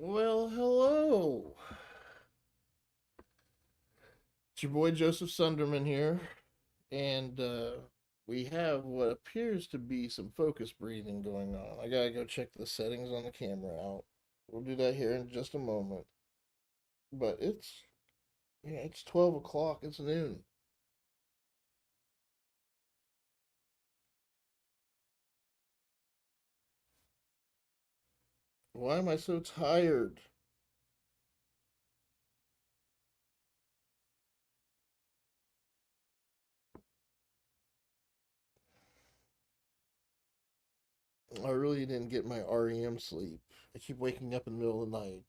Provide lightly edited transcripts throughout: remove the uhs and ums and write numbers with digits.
Well, hello. It's your boy Joseph Sunderman here, and we have what appears to be some focus breathing going on. I gotta go check the settings on the camera out. We'll do that here in just a moment. But it's 12 o'clock. It's noon. Why am I so tired? I really didn't get my REM sleep. I keep waking up in the middle of the night,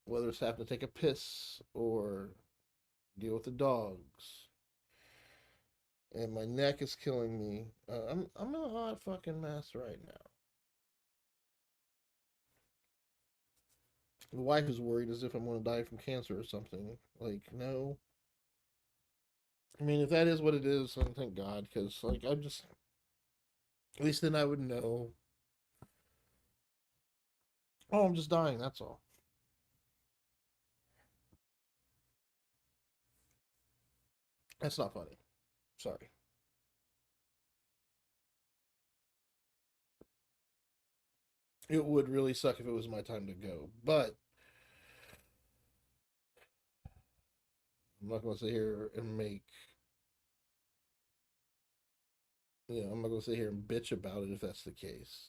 whether it's having to take a piss or deal with the dogs. And my neck is killing me. I'm in a hot fucking mess right now. The wife is worried as if I'm going to die from cancer or something. Like, no. I mean, if that is what it is, then thank God, because like I'm just at least then I would know. Oh, I'm just dying. That's all. That's not funny. Sorry. It would really suck if it was my time to go, but I'm not going to sit here and make. I'm not going to sit here and bitch about it if that's the case.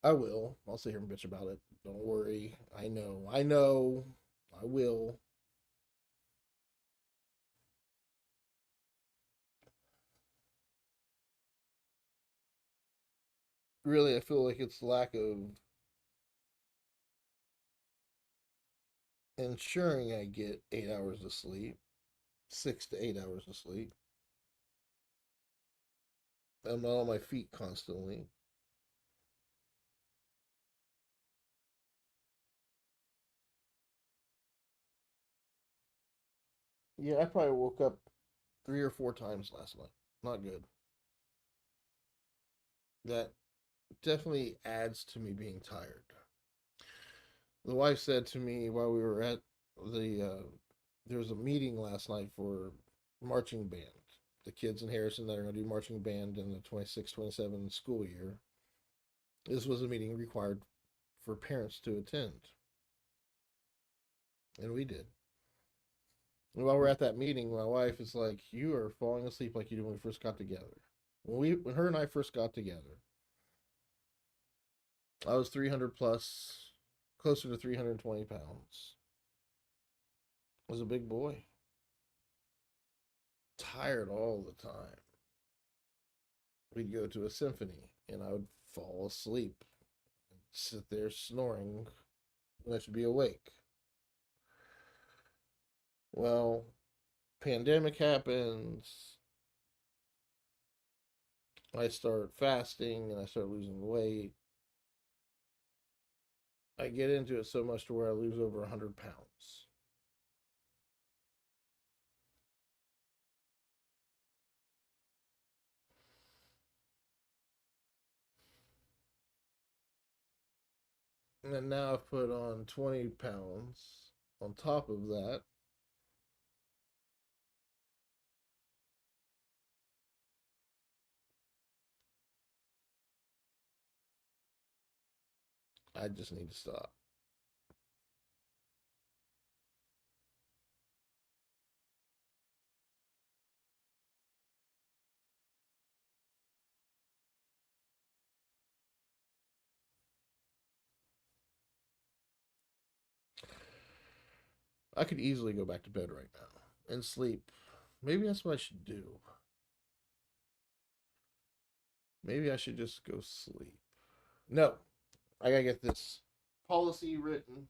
I will. I'll sit here and bitch about it. Don't worry. I know. I know. I will. Really, I feel like it's lack of ensuring I get 8 hours of sleep, 6 to 8 hours of sleep. I'm not on my feet constantly. Yeah, I probably woke up 3 or 4 times last night. Not good. That definitely adds to me being tired. The wife said to me while we were at there was a meeting last night for marching band. The kids in Harrison that are going to do marching band in the 26-27 school year. This was a meeting required for parents to attend, and we did. And while we're at that meeting, my wife is like, "You are falling asleep like you did when we first got together." When her and I first got together, I was 300 plus, closer to 320 pounds. I was a big boy, tired all the time. We'd go to a symphony, and I would fall asleep, sit there snoring when I should be awake. Well, pandemic happens. I start fasting and I start losing weight. I get into it so much to where I lose over 100 pounds. And now I've put on 20 pounds on top of that. I just need to stop. I could easily go back to bed right now and sleep. Maybe that's what I should do. Maybe I should just go sleep. No, I gotta get this policy written.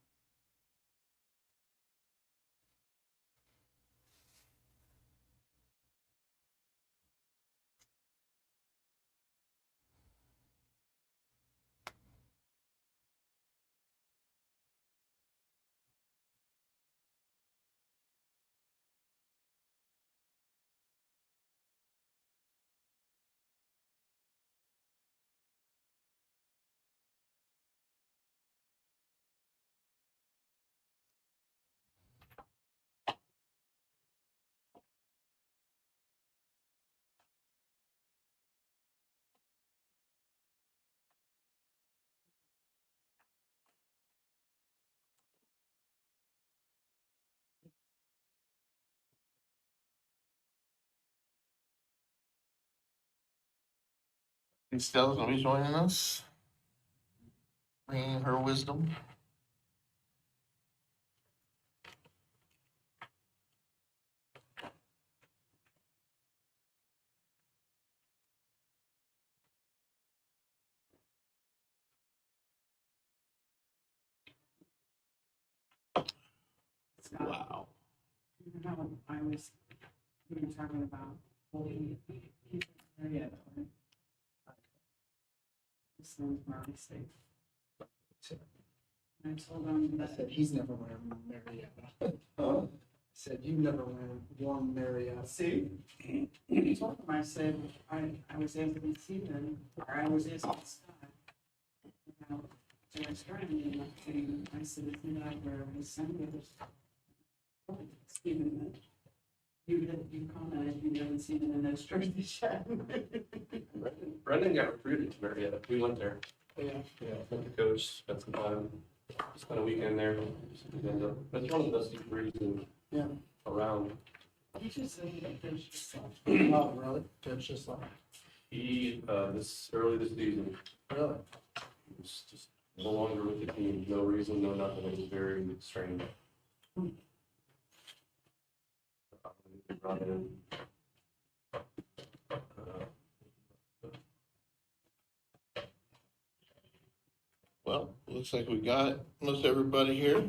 Stella's gonna be joining us, bringing her wisdom. Wow. How I was, we were talking about, well, he's Marietta, right? His son's Marty State. And I told him I that, said, he's never wearing Marietta. I said, you never worn Marietta. see, I told him, I said, I was asking Stephen, or I was asking Scott about George Graham, and I said, isn't that where his son goes? Stephen, you commented you haven't seen it in those jerseys yet. Brendan got recruited to Marietta. We went there. Yeah. Yeah, met the coach, spent some time, spent a weekend there. But it's one of the best degrees Yeah. around. He just said he finished himself. Oh, really? Judge just like, He, early this season, really? was just no longer with the team. No reason, no nothing. It was very strange. They brought in, Well, looks like we got most everybody here.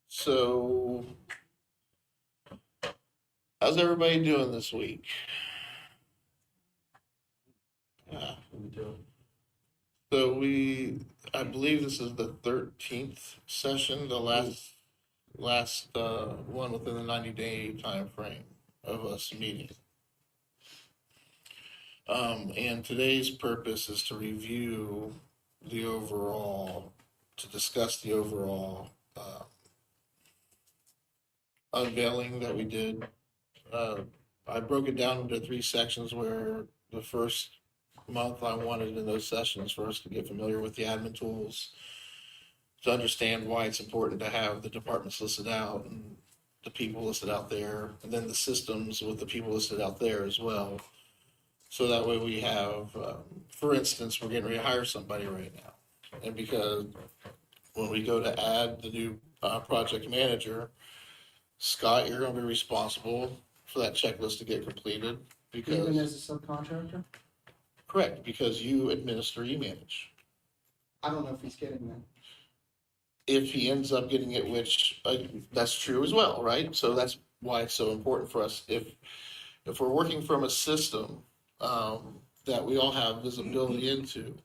So, how's everybody doing this week? So I believe this is the 13th session, the last one within the 90-day time frame of us meeting. And today's purpose is to review to discuss the overall unveiling that we did. I broke it down into 3 sections where the first month I wanted in those sessions for us to get familiar with the admin tools, to understand why it's important to have the departments listed out and the people listed out there, and then the systems with the people listed out there as well. So that way we have, for instance, we're getting ready to hire somebody right now. And because when we go to add the new project manager, Scott, you're going to be responsible for that checklist to get completed. Even Because as a subcontractor? correct, because you administer, you manage. I don't know if he's getting that. If he ends up getting it, which that's true as well, right? So that's why it's so important for us. If we're working from a system that we all have visibility into.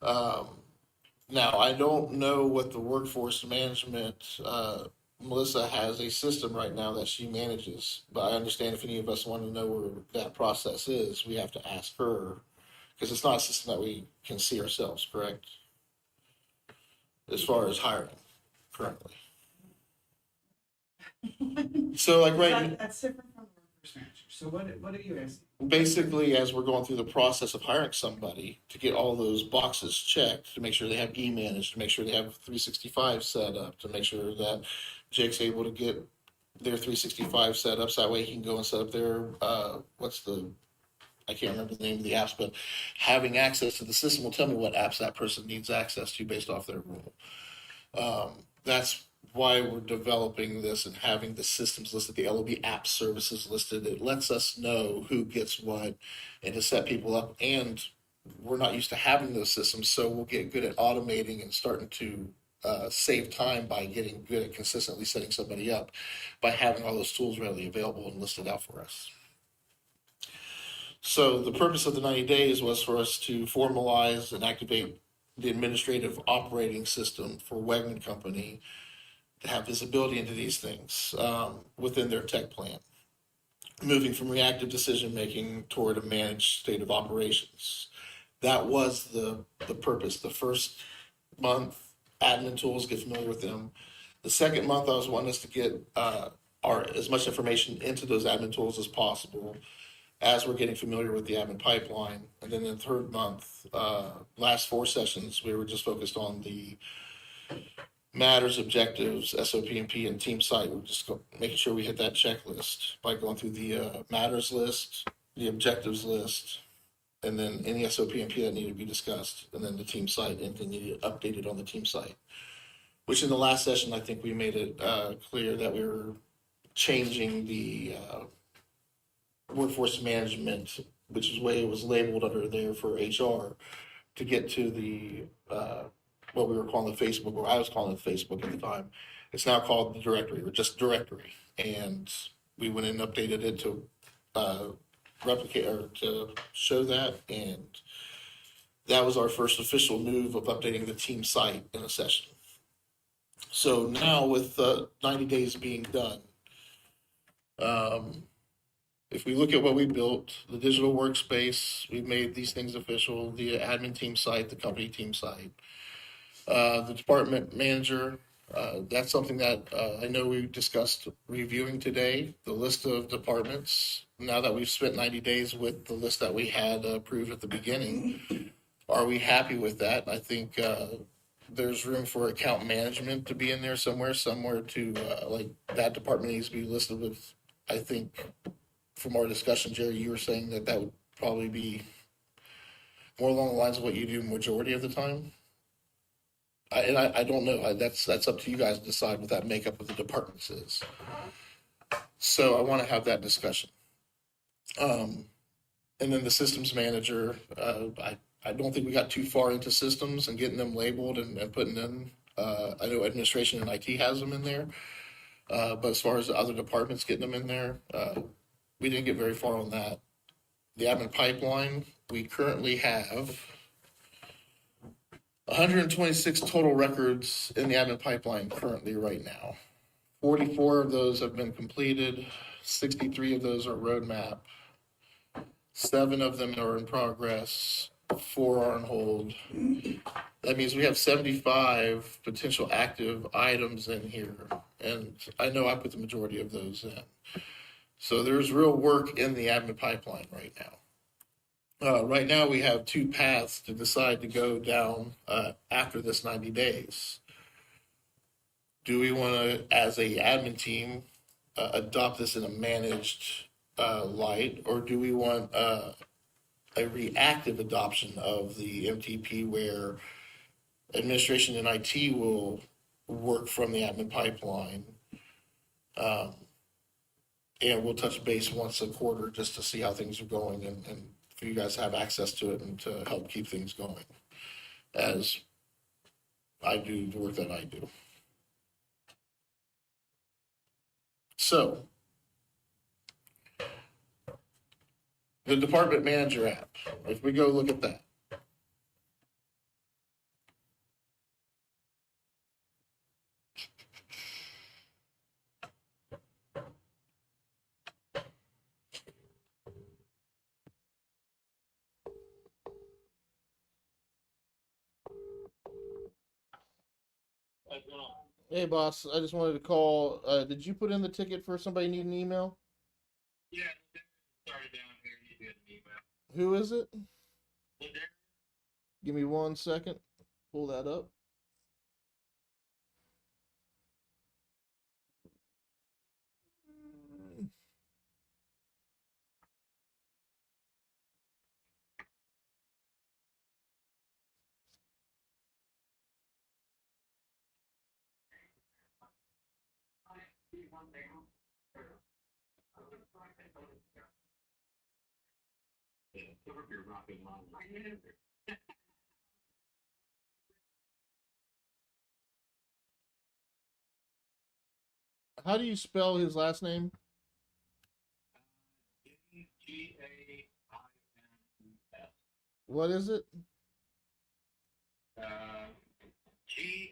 Now, I don't know what the workforce management, Melissa has a system right now that she manages, but I understand if any of us want to know where that process is, we have to ask her, because it's not a system that we can see ourselves, correct? As far as hiring currently. So like right. That's different from the workforce manager. So what are you asking? Basically, as we're going through the process of hiring somebody, to get all those boxes checked, to make sure they have e-managed, to make sure they have 365 set up, to make sure that Jake's able to get their 365 set up, so that way he can go and set up their, I can't remember the name of the apps, but having access to the system will tell me what apps that person needs access to based off their role. That's why we're developing this and having the systems listed, the LOB app services listed. It lets us know who gets what and to set people up. And we're not used to having those systems, so we'll get good at automating and starting to save time by getting good at consistently setting somebody up by having all those tools readily available and listed out for us. So the purpose of the 90 days was for us to formalize and activate the administrative operating system for Wegman Company to have visibility into these things within their tech plan, moving from reactive decision-making toward a managed state of operations. That was the purpose. The first month, admin tools, get familiar with them. The second month, I was wanting us to get as much information into those admin tools as possible as we're getting familiar with the admin pipeline. And then the third month, last 4 sessions, we were just focused on the matters, objectives, SOP&P, and team site. We're just making sure we hit that checklist by going through the matters list, the objectives list, and then any SOP&P that needed to be discussed, and then the team site, and then needed updated on the team site. Which in the last session, I think we made it clear that we were changing the workforce management, which is the way it was labeled under there for HR, to get to the what we were calling the Facebook, or I was calling it Facebook at the time. It's now called the directory, or just directory, and we went and updated it to replicate or to show that, and that was our first official move of updating the team site in a session. So now with 90 days being done, if we look at what we built, the digital workspace, we've made these things official, the admin team site, the company team site. The department manager, that's something that I know we discussed reviewing today, the list of departments. Now that we've spent 90 days with the list that we had approved at the beginning, are we happy with that? I think there's room for account management to be in there somewhere to like that department needs to be listed with, I think, from our discussion, Jerry, you were saying that would probably be more along the lines of what you do majority of the time. I don't know. That's up to you guys to decide what that makeup of the departments is. So I want to have that discussion. And then the systems manager, I don't think we got too far into systems and getting them labeled and putting them. I know administration and IT has them in there, but as far as the other departments getting them in there, we didn't get very far on that. The admin pipeline, we currently have 126 total records in the admin pipeline currently right now. 44 of those have been completed. 63 of those are roadmap. 7 of them are in progress. 4 are on hold. That means we have 75 potential active items in here. And I know I put the majority of those in. So there's real work in the admin pipeline right now. Right now, we have 2 paths to decide to go down after this 90 days. Do we want to, as a admin team, adopt this in a managed light, or do we want a reactive adoption of the MTP where administration and IT will work from the admin pipeline? And we'll touch base once a quarter just to see how things are going and for you guys to have access to it and to help keep things going as I do the work that I do. So, the department manager app, if we go look at that. Hey, boss, I just wanted to call. Did you put in the ticket for somebody needing an email? Yeah, sorry down here. You get an email. Who is it? Well, there, Give me 1 second. Pull that up. yeah, over here rocking mine. How do you spell his last name? Gaines. What is it? Gaines.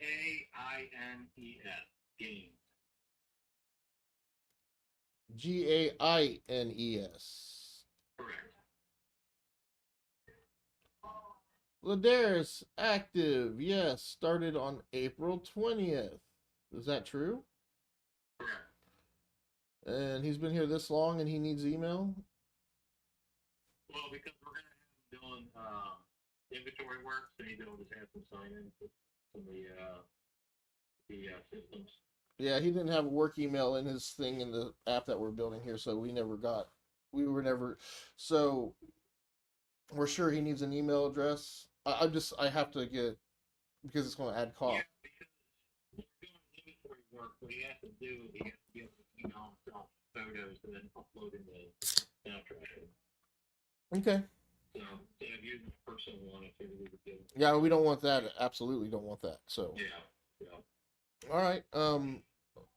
Gaines. Gaines. Correct. Ladarius active. Yes, started on April 20th. Is that true? Correct. And he's been here this long and he needs email? Well, because we're gonna have him doing inventory work, so he's able to have some sign in from the systems. Yeah, he didn't have a work email in his thing in the app that we're building here, so we were never. So We're sure he needs an email address. I have to get, because it's going to add cost. Yeah, because when you're doing inventory work, what he has to do is he has to be able to email himself photos and then upload in the Snapchat. Okay. So instead of using a personal one, I figured we would do. Yeah, we don't want that. Absolutely don't want that. So, Yeah, yeah. all right.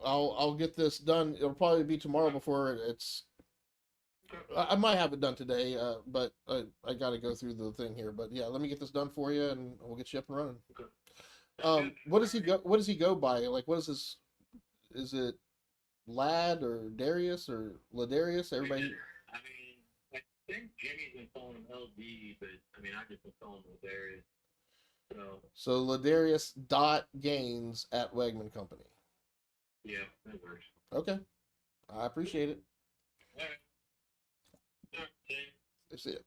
I'll get this done. It'll probably be tomorrow before it's. I might have it done today, but I got to go through the thing here. But yeah, let me get this done for you, and we'll get you up and running. Okay. What does he go? What does he go by? Like, what is his? Is it Lad or Darius or Ladarius? Everybody. I mean, I think Jimmy's been calling him LD, but I mean, I just been calling him Darius. So So Ladarius dot Gaines at Wegman Company. yeah, that works. Okay, I appreciate it. All right. All right, see. That's it.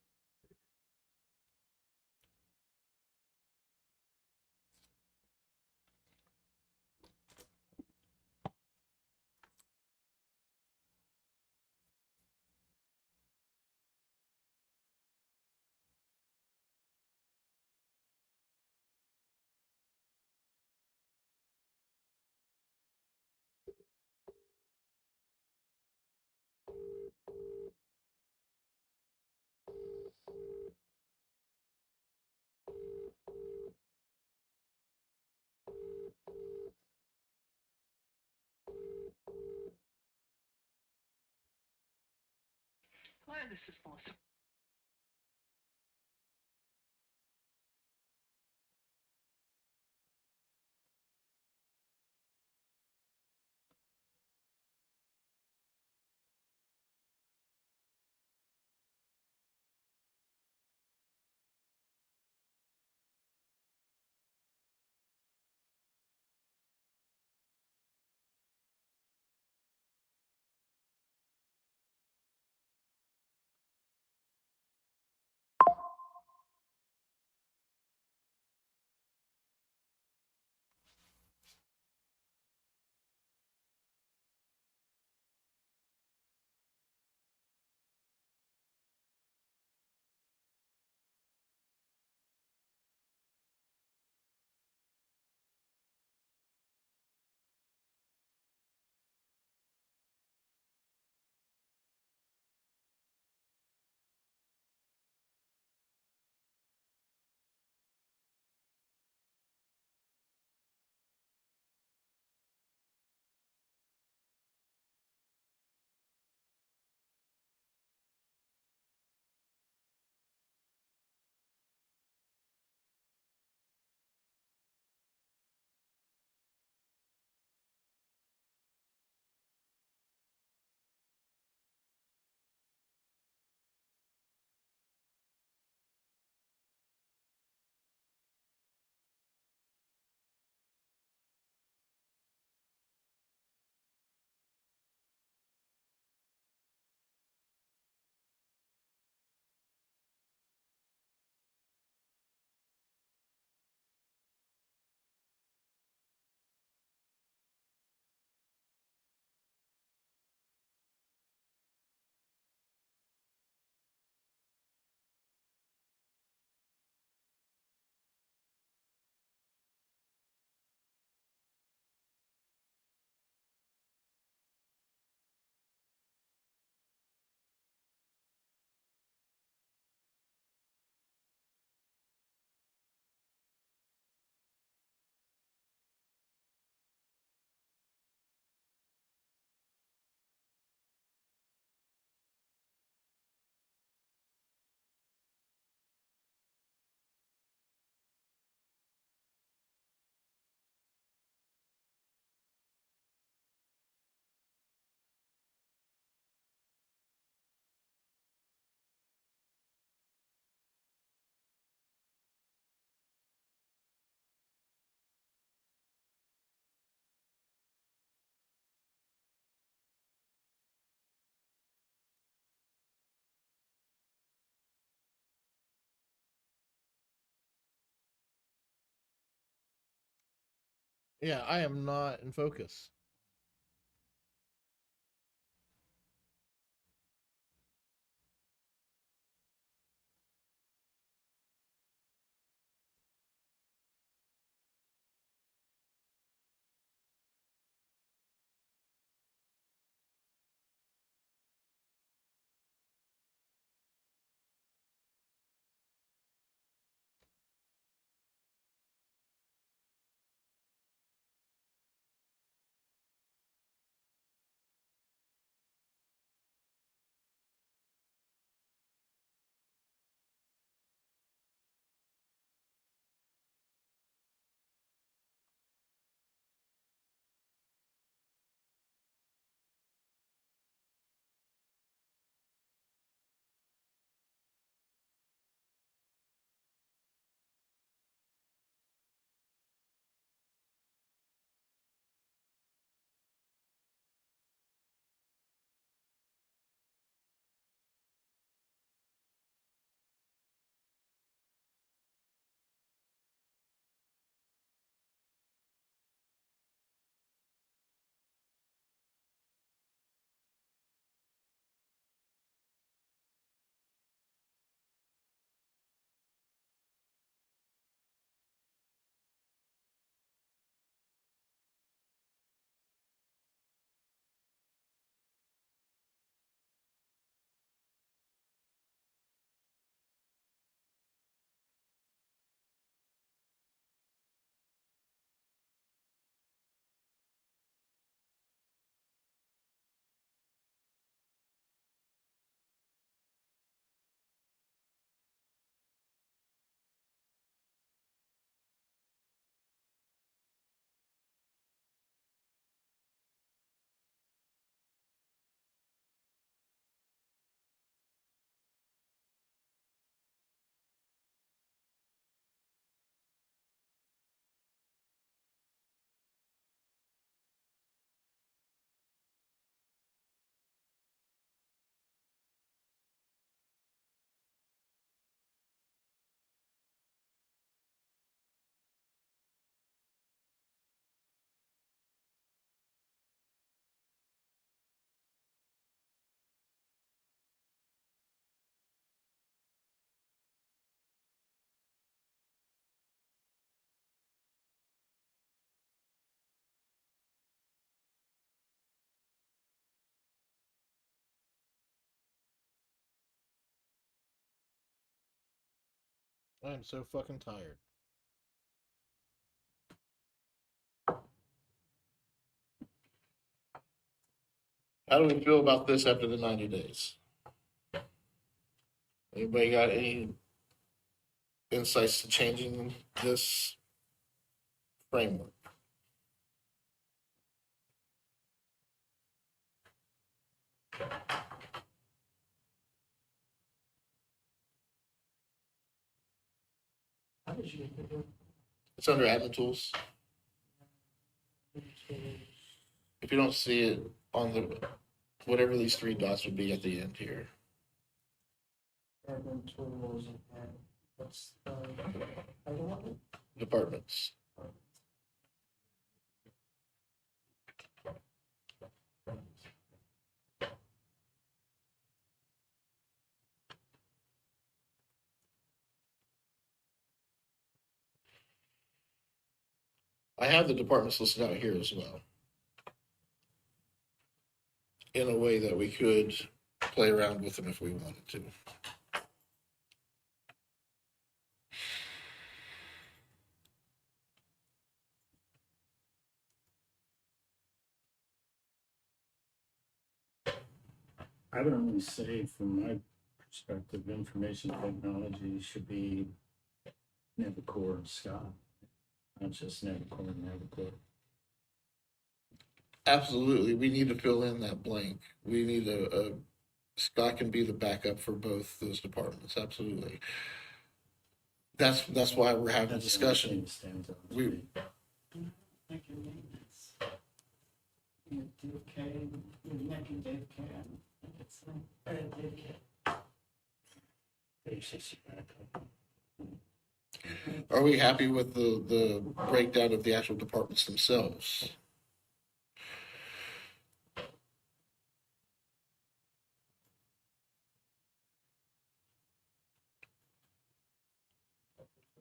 Hi, this is Melissa. Yeah, I am not in focus. I am so fucking tired. How do we feel about this after the 90 days? Anybody got any insights to changing this framework? How did you get the It's under admin tools. If you don't see it on the, whatever these three dots would be at the end here. admin tools and what's the title of it? Departments. I have the departments listed out here as well. In a way that we could play around with them if we wanted to. I would only say, from my perspective, information technology should be Navicore and Scott, not just Navicore and Navicore. Absolutely, we need to fill in that blank. We need Scott can be the backup for both those departments, absolutely. That's why we're having a That's the only thing discussion. that stands out to We- me. Like your maintenance. You do okay, you neck and Dave can, it's like, Dave can. Basis backup. Are we happy with the breakdown of the actual departments themselves?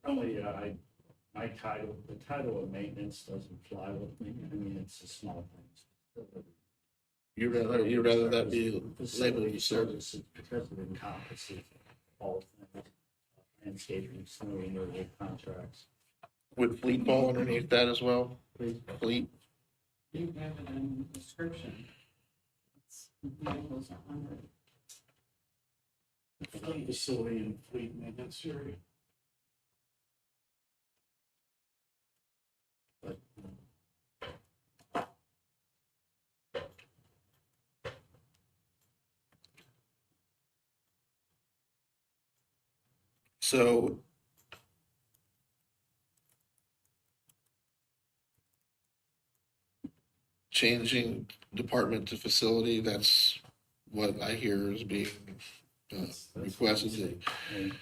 Only, my title, the title of maintenance doesn't fly with me. I mean, it's a small thing. You'd rather that be labeled Facility as service? services, because it encompasses all things, landscaping, snow removal contracts. Would fleet fall underneath that as well? Please. Fleet? You have it in the description. It's vehicles under. Facility and fleet maintenance area. But So changing department to facility, that's what I hear is being that's requested. and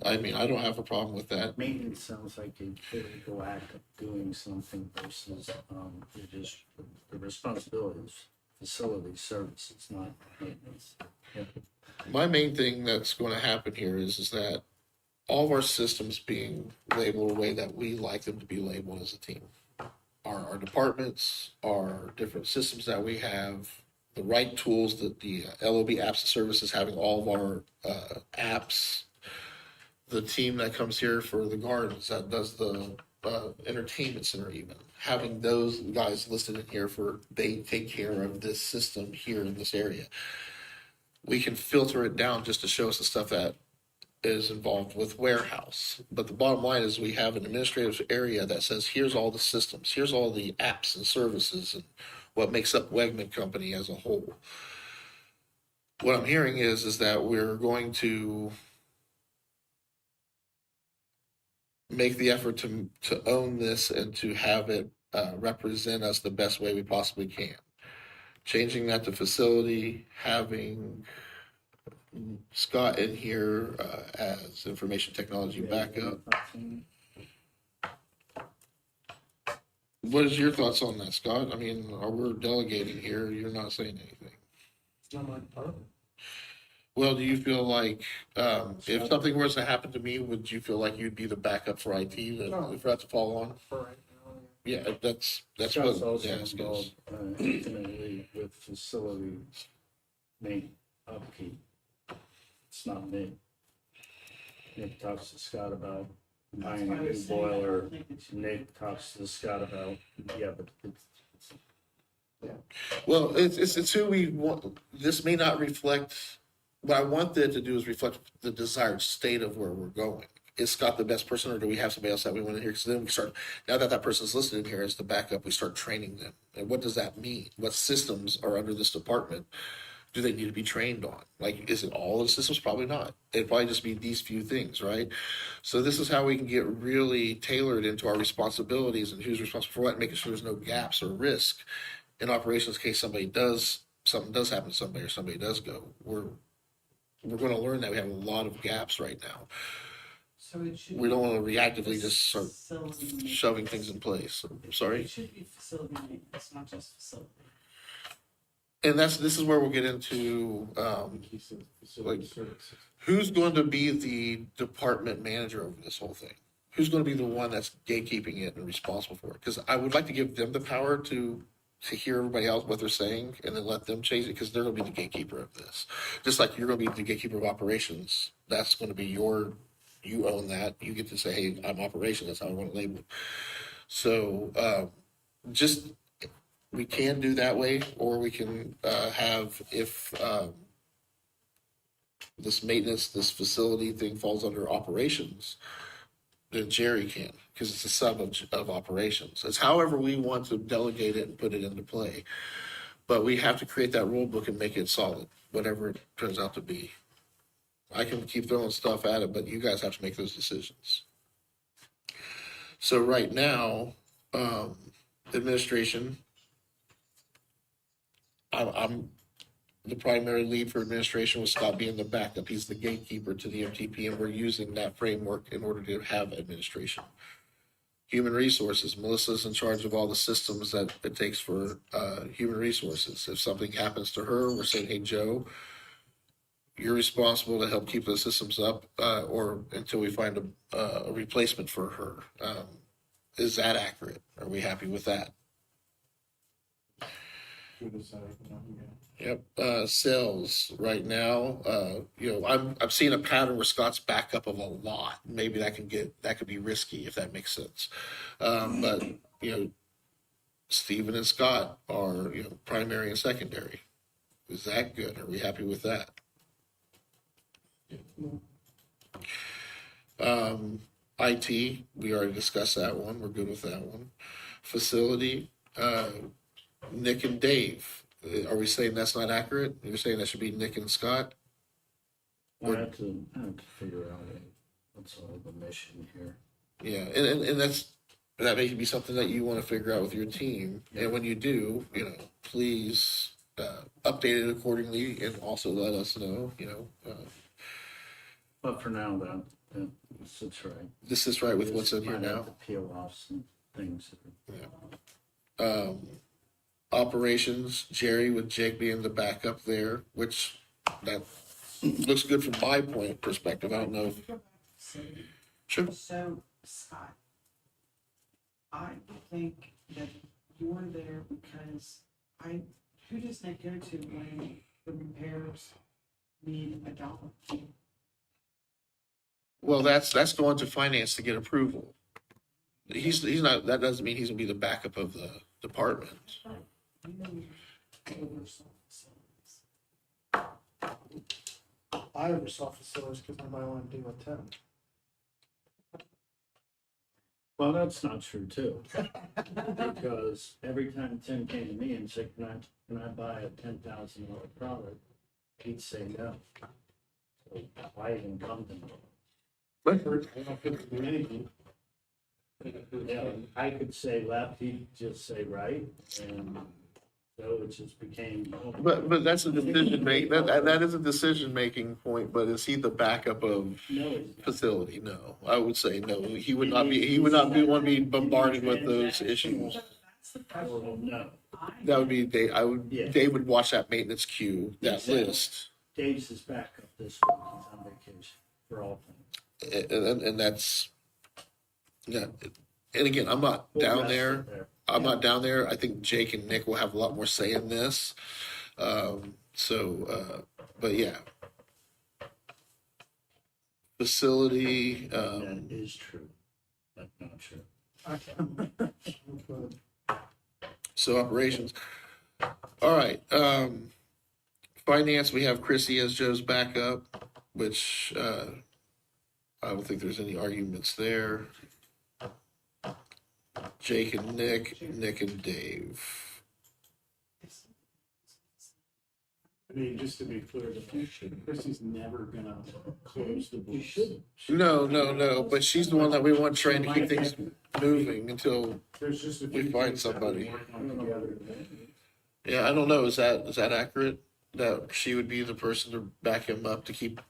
I mean, I don't have a problem with that. maintenance sounds like a physical act of doing something versus, it is the responsibilities, facility services, not maintenance. Yeah. My main thing that's going to happen here is that all of our systems being labeled the way that we like them to be labeled as a team. Our departments, our different systems that we have, the right tools that the LOB apps and services having all of our apps, the team that comes here for the gardens that does the entertainment center, even having those guys listed in here for they take care of this system here in this area. We can filter it down just to show us the stuff that is involved with warehouse. But the bottom line is we have an administrative area that says, here's all the systems, here's all the apps and services and what makes up Wegman Company as a whole. What I'm hearing is that we're going to make the effort to own this and to have it represent us the best way we possibly can. Changing that to facility, having Scott in here as information technology backup. What is your thoughts on that, Scott? I mean, we're delegating here. You're not saying anything. It's not my department. Well, do you feel like if something was to happen to me, would you feel like you'd be the backup for IT No. if that to fall on? For right now, Yeah, that's Scott's what also the ask is. involved intimately with facility upkeep. It's not me. Nick talks to Scott about That's buying why a I new was saying I don't boiler. think it should be. Nick talks to Scott about, yeah, but Well, it's who we want. This may not reflect. What I want it to do is reflect the desired state of where we're going. Is Scott the best person, or do we have somebody else that we want in here? Because then we start. Now that that person's listed in here as the backup, we start training them. And what does that mean? What systems are under this department? Do they need to be trained on? Like, is it all of the systems? Probably not. It'd probably just be these few things, right? So this is how we can get really tailored into our responsibilities and who's responsible for what, making sure there's no gaps or risk in operations in case something does happen to somebody or somebody does go. We're going to learn that we have a lot of gaps right now. So it should. We don't be want to reactively just start facility maintenance. shoving things in place. I'm sorry. It should be facility maintenance, not just facility. And this is where we'll get into like who's going to be the department manager over this whole thing. Who's going to be the one that's gatekeeping it and responsible for it? Because I would like to give them the power to hear everybody else what they're saying and then let them change it, because they're going to be the gatekeeper of this. Just like you're going to be the gatekeeper of operations. That's going to be you own that. You get to say, hey, I'm operation. That's how I want to label it. So just we can do that way, or we can have, if this maintenance, this facility thing falls under operations, then Jerry can, because it's a sub of operations. It's however we want to delegate it and put it into play. But we have to create that rule book and make it solid, whatever it turns out to be. I can keep throwing stuff at it, but you guys have to make those decisions. So right now, administration, I'm the primary lead for administration, with Scott being the backup. He's the gatekeeper to the MTP, and we're using that framework in order to have administration. Human resources, Melissa's in charge of all the systems that it takes for human resources. If something happens to her, we're saying, hey, Joe, you're responsible to help keep those systems up, or until we find a replacement for her. Is that accurate? Are we happy with that? Yep. Sales right now, I'm seeing a pattern where Scott's backup of a lot. Maybe that could be risky, if that makes sense. But Stephen and Scott are primary and secondary. Is that good? Are we happy with that? IT, we already discussed that one. We're good with that one. Facility, Nick and Dave. Are we saying that's not accurate? You're saying that should be Nick and Scott? I have to figure out what's all the mission here. Yeah, and that may be something that you want to figure out with your team. And when you do, please update it accordingly, and also let us know. But for now, that sits right. This is right with what's in here Might have now. to peel off some things. Operations, Jerry with Jake being the backup there, which that looks good from my perspective. I don't know if Facility. sure. So, Scott, I think that you're there because who does Nick go to when the repairs need $1? Well, that's going to finance to get approval. He's not. That doesn't mean he's gonna be the backup of the department. You oversaw facilities. I oversaw facilities because I'm only deal with 10. Well, that's not true too. Because every time Tim came to me and said, can I buy a $10,000 product? He'd say no. So why even come to me? Yeah, I could say left, he'd just say right, and so it just became. But that's a decision make. That is a decision making point. But is he the backup of No, it's not. facility? No, I would say no. He would not be. He would not want to be bombarded with those issues. That's the Well, question. no, That would be Dave. Yeah. Dave would watch that maintenance queue, that Exactly. list, Dave's his backup this week, he's on vacation for all things. and that's yeah. And again, I'm not We'll down rest there. it there. I'm not down there. I think Jake and Nick will have a lot more say in this. But yeah. facility, That is true, but not true. so operations. All right, finance, we have Chrissy as Joe's backup, which, I don't think there's any arguments there. Jake and Nick, Nick and Dave. I mean, just to be clear, Chrissy's never gonna close the books. You should. No, but she's the one that we want trying to keep things moving until, There's just a We few find things that we're somebody. working on together. yeah, I don't know, is that accurate? That she would be the person to back him up to keep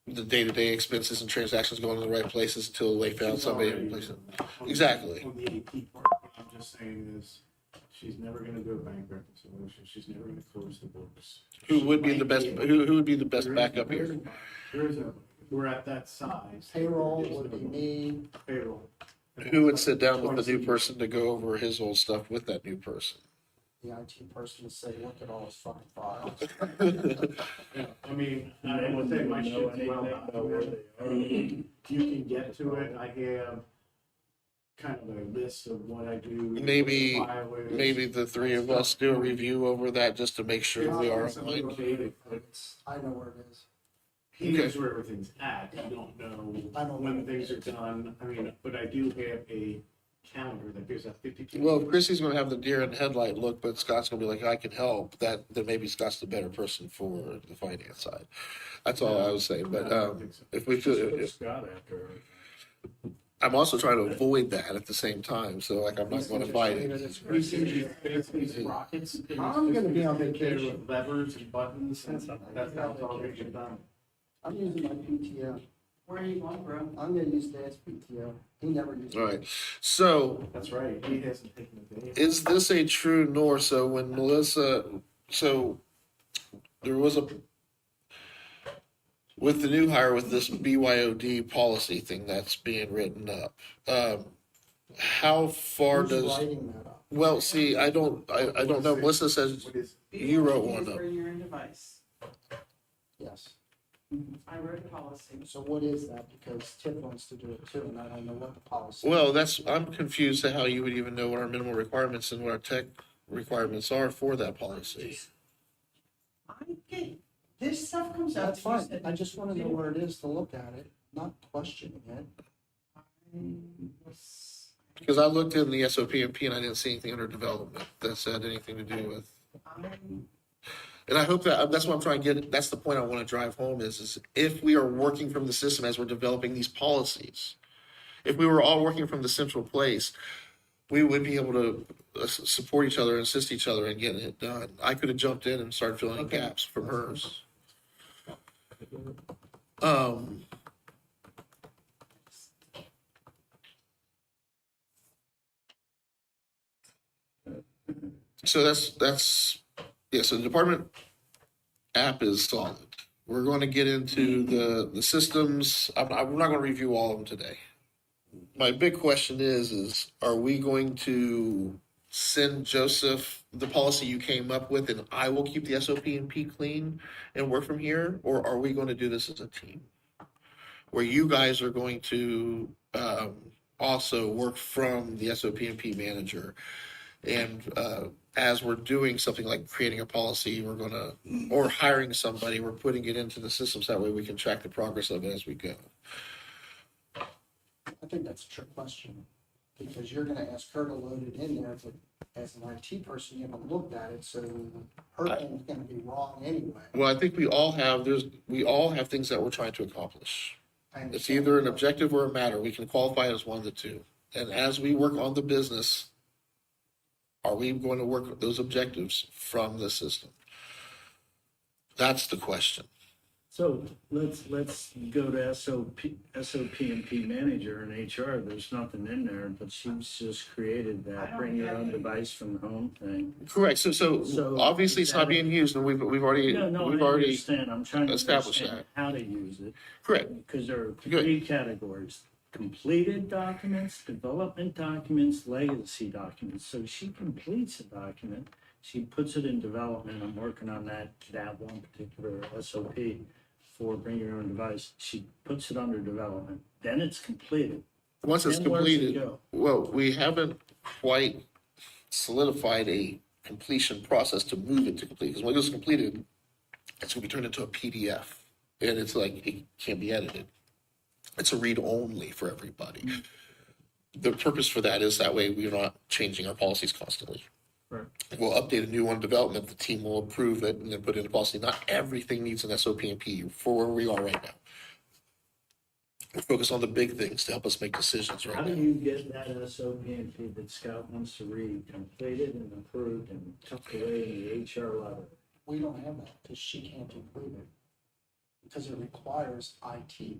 the day-to-day expenses and transactions going in the right places until they found She's somebody to already replace it. on- Exactly. On the AP part, what I'm just saying is, she's never gonna do a bank reconciliation, she's never gonna close the books. Who would be the best, who would be the best backup here? We're at that size. Payroll would be me. Payroll. Who would sit down with the new person to go over his old stuff with that new person? The IT person to say, look at all his fucking files. Yeah, I mean, I They would say wouldn't my know shit's anything well about where documented. they are. You can get to it, I have kind of a list of what I do. Maybe- what the file is. Maybe the three of us do a review over that just to make sure we are It's a aligned. little dated, but It's, I know where it is. he knows where everything's at, you don't I know don't when know. things are done, I mean, but I do have a calendar that gives out 52. Well, if Chrissy's gonna have the deer in the headlight look, but Scott's gonna be like, I can help, then maybe Scott's the better person for the finance side. That's all I was saying, but, I don't think so. if we feel, Just put Scott after. I'm also trying to avoid that at the same time, so like, I'm not gonna fight it. You see these fancy rockets? I'm gonna be on There vacation. with levers and buttons, and that's how it's all gonna get done. I'm using my PTO. Where are you going, bro? I'm gonna use Dad's PTO. He never used. All right, so That's right, he hasn't taken a day. is this a true nor? So when Melissa, so there was with the new hire with this BYOD policy thing that's being written up, how far Who's does, writing that up? well, see, I don't know. Melissa says, What is, You wrote one BYOD is up. For your own device. Yes. I wrote a policy. So what is that? Because Tiff wants to do it too, and I don't know what the policy. well, I'm confused to how you would even know what our minimal requirements and what our tech requirements are for that policy. I get, this stuff comes out. That's fine. I just want to know where it is to look at it, not questioning it. Because I looked in the SOPMP and I didn't see anything under development that said anything to do with. And I hope that's what I'm trying to get. That's the point I want to drive home is if we are working from the system as we're developing these policies, if we were all working from the central place, we would be able to support each other and assist each other in getting it done. I could have jumped in and started filling in Okay. gaps from hers. So that's yeah, so the department app is solid. We're going to get into the systems. We're not going to review all of them today. My big question is are we going to send Joseph the policy you came up with and I will keep the SOP and P clean and work from here? Or are we going to do this as a team? Where you guys are going to also work from the SOP and P manager. And as we're doing something like creating a policy, we're going to, or hiring somebody, we're putting it into the systems. That way we can track the progress of it as we go. I think that's a trick question, because you're gonna ask her to load it in there, but as an IT person, you haven't looked at it, so her thing's gonna be wrong anyway. Well, I think we all have things that we're trying to accomplish. I It's understand either an that. objective or a matter. We can qualify it as one of the two. And as we work on the business, are we going to work those objectives from the system? That's the question. So let's go to SOP&P manager and HR. There's nothing in there, but she's just created I that don't bring your have own any. device from home thing. Correct. So So obviously it's not being used, and we've already No, I already understand. I'm trying to established understand how to use it. correct. Because there are Good. three categories: completed documents, development documents, legacy documents. So she completes a document, she puts it in development. I'm working on that one particular SOP for bring your own device, she puts it under development, then it's completed. Once it's Then where does it completed, go? well, we haven't quite solidified a completion process to move it to complete. Because when it's completed, it's going to be turned into a PDF, and it's like it can't be edited. It's a read only for everybody. The purpose for that is that way we're not changing our policies constantly. Right. We'll update a new one development, the team will approve it and then put it in a policy. Not everything needs an SOP and P for where we are right now. We're focused on the big things to help us make decisions How right do now. you get that SOP&P that Scott wants to read completed and approved and tucked away in the HR letter? We don't have that because she can't approve it. Because it requires IT.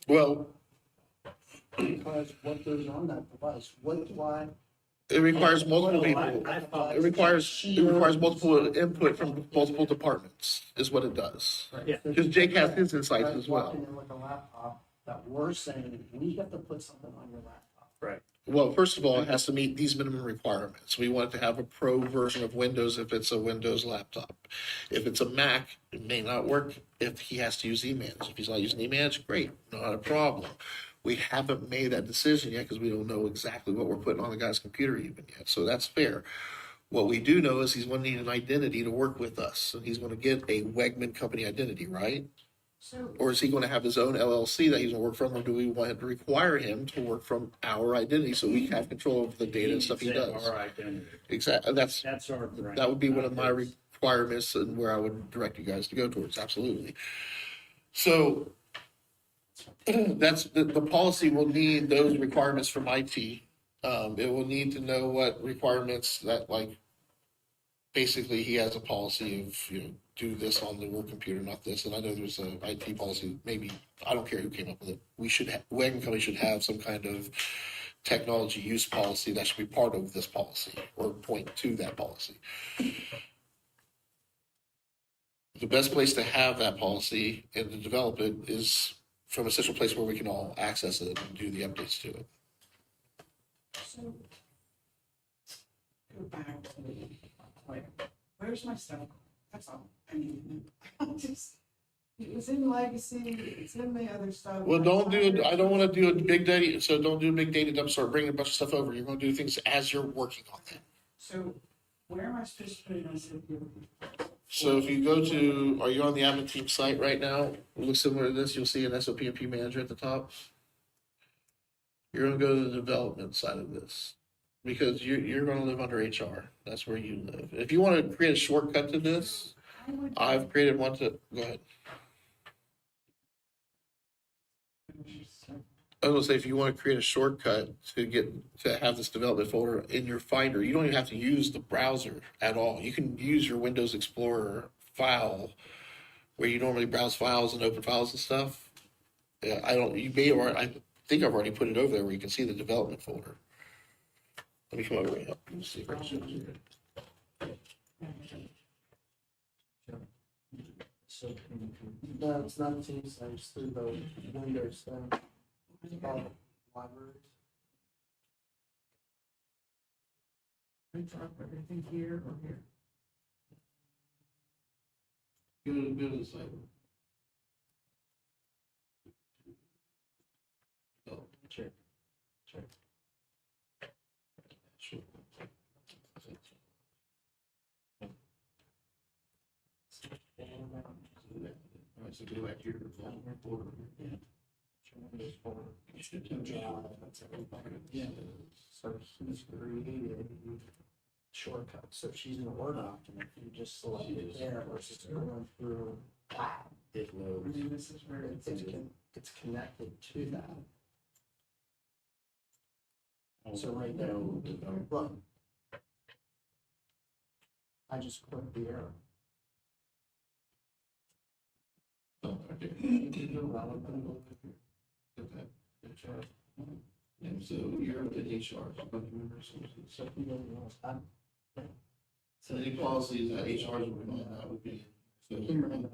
Well, Because what goes on that device, why? it requires multiple Well, people. I thought- It requires multiple input from multiple departments is what it does. Yeah. Because Jake has his insights as well. Walking in with a laptop that we're saying, we have to put something on your laptop. Well, first of all, it has to meet these minimum requirements. We want it to have a pro version of Windows if it's a Windows laptop. If it's a Mac, it may not work if he has to use eManage. If he's not using eManage, great, not a problem. We haven't made that decision yet because we don't know exactly what we're putting on the guy's computer even yet. So that's fair. What we do know is he's going to need an identity to work with us. And he's going to get a Wegman company identity, right? So, Or is he going to have his own LLC that he's going to work from, or do we want to require him to work from our identity so we have control over the data and stuff he Say does? Our identity. Exactly. That's our grant. That would be one not of my his. requirements and where I would direct you guys to go towards. Absolutely. So that's the policy will need those requirements from IT. It will need to know what requirements that basically he has a policy of, do this on the work computer, not this. And I know there's a IT policy, maybe, I don't care who came up with it. Wagon Company should have some kind of technology use policy that should be part of this policy or point to that policy. The best place to have that policy and to develop it is from a central place where we can all access it and do the updates to it. so go back to, where's my stuff? That's all I need to know. It was in legacy, it's in the other stuff. Well, I don't want to do a big data, so don't do a big data dump, start bringing a bunch of stuff over. You're going to do things as you're working on them. So where am I supposed to put it? I said, So if you go to, are you on the admin team site right now? It looks similar to this. You'll see an SOP and P manager at the top. You're going to go to the development side of this because you're going to live under HR. That's where you live. If you want to create a shortcut to this, I've created one to, go ahead. I was gonna say, if you want to create a shortcut to have this development folder in your Finder, you don't even have to use the browser at all. You can use your Windows Explorer file where you normally browse files and open files and stuff. Yeah, I think I've already put it over there where you can see the development folder. Let me come over here. Let me see if I can show you. So, No, it's not Teams, it's through the Windows thing. It's called libraries. I drop everything here or here. Go to the site. Oh, check. sure. All right, so go back to your development folder. You should have That's everybody. Yeah. So he's created shortcuts. So if she's in a Word document, you just select it there versus going through that. It I loads. mean, this is where it's. It's connected to that. So right there, look. I just clicked the arrow. Oh, okay. And so you're the HR, human resources. So if you go to those, So any policies that HR is working on, that would be. So we want to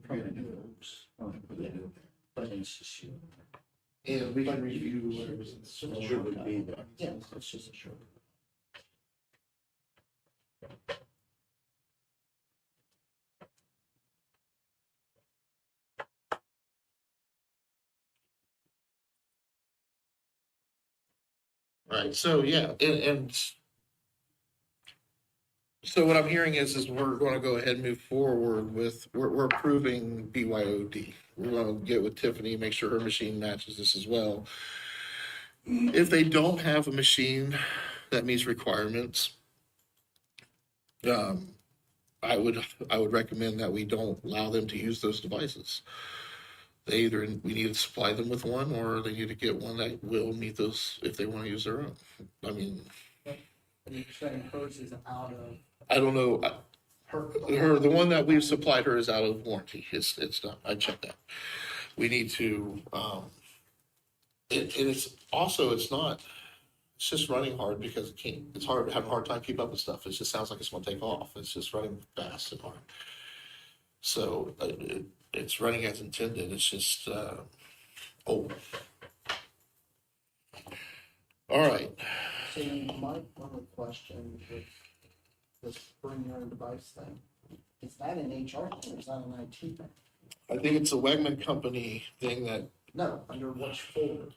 create a new and put it in there. But it's just you. And we can review whatever's in the. Sure would be there. yeah, it's just a shortcut. Right, so yeah, and so what I'm hearing is we're gonna go ahead and move forward with, we're approving BYOD. We're gonna get with Tiffany, make sure her machine matches this as well. If they don't have a machine that meets requirements, um, I would recommend that we don't allow them to use those devices. They either, we need to supply them with one, or they need to get one that will meet those if they want to use their own. I mean, And you're saying hers is out of I don't know. her. The one that we've supplied her is out of warranty. It's done. I checked that. We need to, and it's also, it's not, it's just running hard because it can't, it's hard, having a hard time keep up with stuff. It just sounds like it's gonna take off. It's just running fast and hard. So it's running as intended. It's just, old. All right. So my other question with this bring your own device thing, is that an HR thing or is that an IT thing? I think it's a Wegman Company thing that, No, under which folder?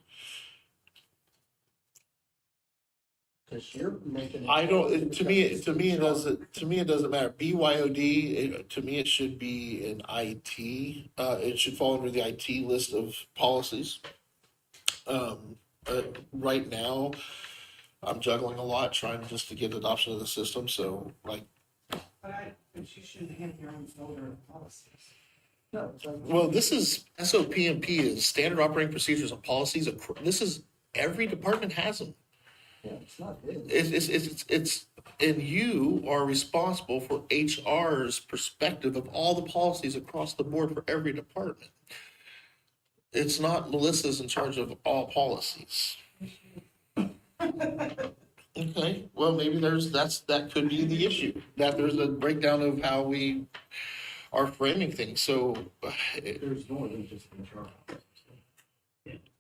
Because you're making. I don't, to me it doesn't matter. BYOD, to me, it should be an IT, it should fall under the IT list of policies. Right now, I'm juggling a lot, trying just to get adoption of the system, so like, But you shouldn't have your own folder of policies. No, it's like. well, this is SOPMP, is standard operating procedures and policies. This is, every department has them. Yeah, it's not his. It's, and you are responsible for HR's perspective of all the policies across the board for every department. It's not Melissa's in charge of all policies. Okay, well, maybe that could be the issue, that there's a breakdown of how we are framing things, so. There's more than just HR.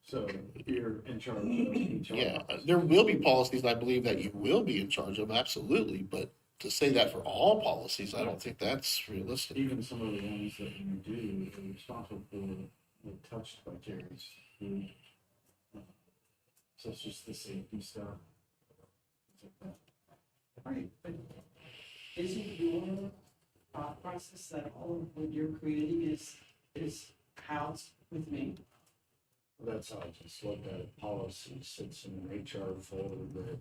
So you're in charge of HR. Yeah, there will be policies, I believe, that you will be in charge of, absolutely, but to say that for all policies, I don't think that's realistic. Even some of the ones that you do, are responsible for the touched criteria. So it's just the safety stuff. Things like that. Right, but isn't your thought process that all of what you're creating is housed with me? That's how I just looked at it. Policy sits in an HR folder, but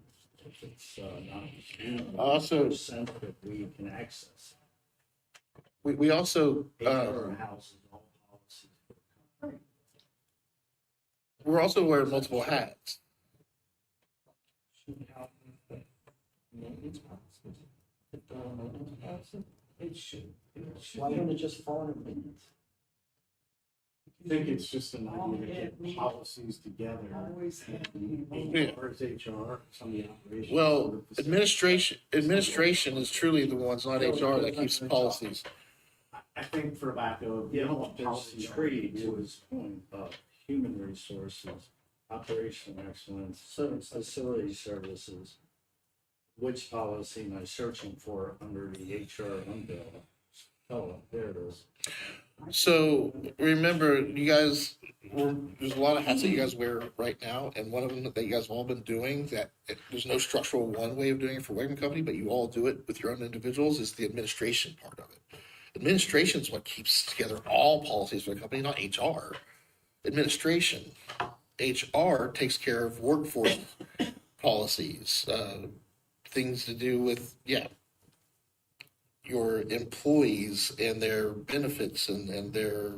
if it's not Also- sensitive, we can access. We also, HR houses all policies. we're also wearing multiple hats. Should have maintenance policies. If there are maintenance policies, It should. why don't it just fall under maintenance? I think it's just an idea to get policies together. Always have to be involved. Yeah. Or is HR, some of the operations. Well, administration is truly the ones, not HR, that keeps the policies. I think for lack of. Yeah, what there's policy a tree to his point of human resources, operational excellence, facility services. Which policy am I searching for under the HR umbrella? Oh, there it is. So remember, you guys, there's a lot of hats that you guys wear right now, and one of them that you guys have all been doing, there's no structural one way of doing it for Wegman Company, but you all do it with your own individuals, is the administration part of it. Administration is what keeps together all policies for the company, not HR. Administration. HR takes care of workforce policies, things to do with, your employees and their benefits and their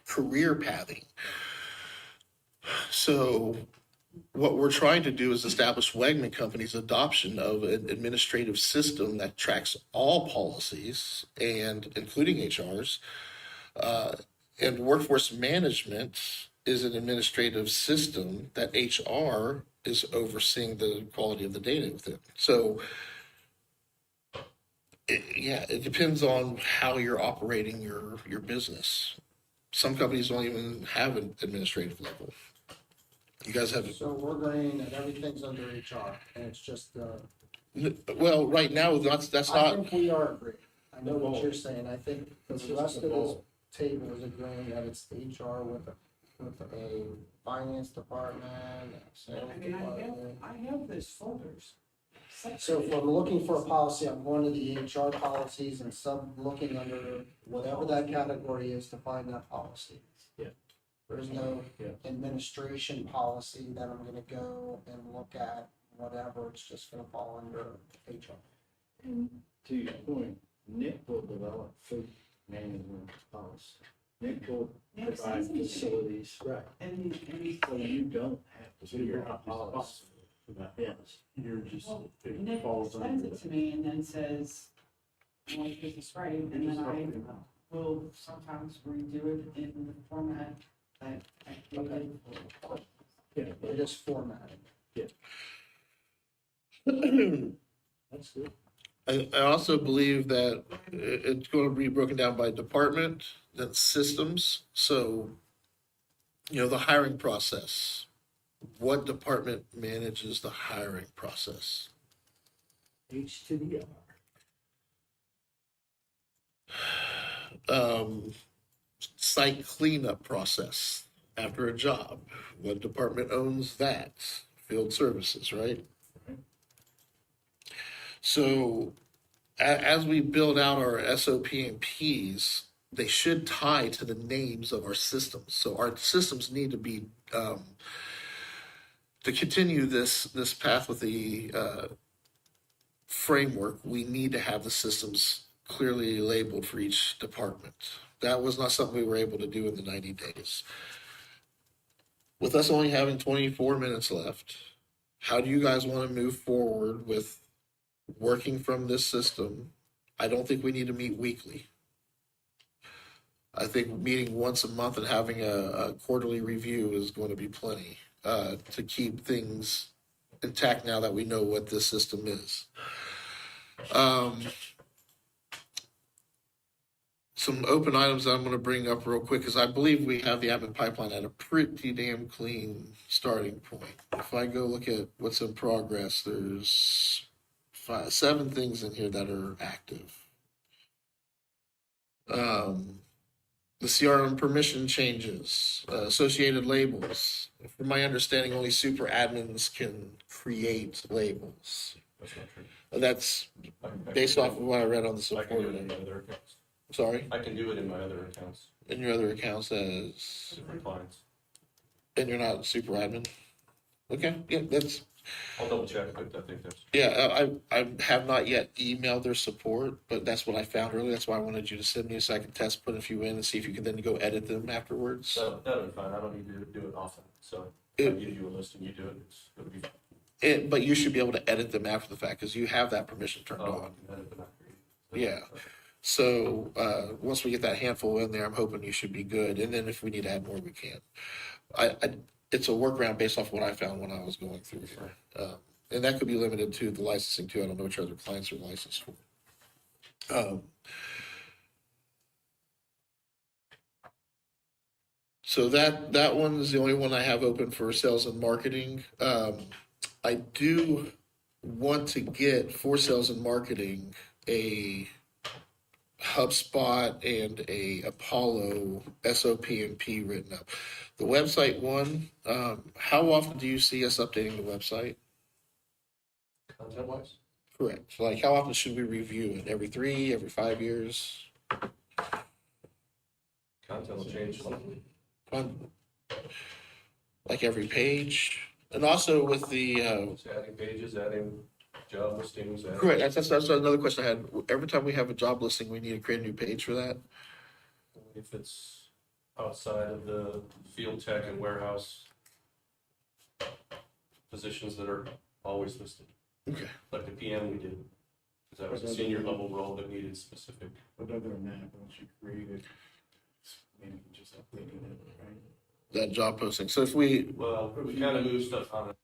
career pathing. So what we're trying to do is establish Wegman Company's adoption of an administrative system that tracks all policies, and including HR's. And workforce management is an administrative system that HR is overseeing the quality of the data within. So it depends on how you're operating your business. Some companies don't even have an administrative level. You guys have, So we're agreeing that everything's under HR and it's just, well, right now, that's I not, think we are agreeing. I know what you're saying. I think the rest of this table is agreeing that it's HR with with a finance department, a sales I mean, department. I have those folders. So if I'm looking for a policy, I'm going to the HR policies and looking under whatever that category is to find that policy. Yeah. There's no Yeah. administration policy that I'm gonna go and look at, whatever, it's just gonna fall under HR. To your point, Nick will develop food management policy. Nick will Nick provide says he should. facilities, right, And so you don't have to So do you're a not policy. responsible for that. Yes, You're just, well, it Nick falls sends under it to that. me and then says, well, this is right, and then I will sometimes redo it in the format that I created for. yeah, They're just formatted. that's good. I also believe that it's going to be broken down by department, then systems. So, the hiring process. What department manages the hiring process? H to the R. Site cleanup process after a job. What department owns that? Field services, right? So as we build out our SOP and Ps, they should tie to the names of our systems. So our systems need to be to continue this path with the framework. We need to have the systems clearly labeled for each department. That was not something we were able to do in the 90 days. With us only having 24 minutes left, how do you guys want to move forward with working from this system? I don't think we need to meet weekly. I think meeting once a month and having a quarterly review is going to be plenty to keep things intact now that we know what this system is. Some open items that I'm going to bring up real quick because I believe we have the admin pipeline at a pretty damn clean starting point. If I go look at what's in progress, there's 7 things in here that are active. The CRM permission changes, associated labels. From my understanding, only super admins can create labels. That's not true. That's I can based do off of what I read on the I can do support. it in my other accounts. Sorry, I can do it in my other accounts, in your other accounts as, different clients. and you're not super admin. Okay, yeah, that's, I'll double check, but I think that's. yeah, I have not yet emailed their support, but that's what I found earlier. That's why I wanted you to send me so I could test, put a few in and see if you can then go edit them afterwards. That'll be fine. I don't need to do it often. So if I It- give you a list and you do it, it'll be fine. But you should be able to edit them after the fact because you have that permission turned Oh, on. I can edit them after you. Yeah. So once we get that handful in there, I'm hoping you should be good. And then if we need to add more, we can. It's a workaround based off what I found when I was going through here. And that could be limited to the licensing too. I don't know which other clients are licensed for. So that one is the only one I have open for sales and marketing. I do want to get for sales and marketing a HubSpot and a Apollo SOP and P written up. The website one, how often do you see us updating the website? Content wise? Correct. Like how often should we review it? Every 3, every 5 years? Content will change slightly. Like every page? And also with the, It's adding pages, adding job listings. adding- correct, that's another question I had. Every time we have a job listing, we need to create a new page for that? If it's outside of the field tech and warehouse positions that are always listed. Okay. Like the PM we did, because that was a senior level role that needed specific. But other than that, once you create it, it's maybe just updating it, right? That job posting. So if we, Well, we kind of move stuff on it.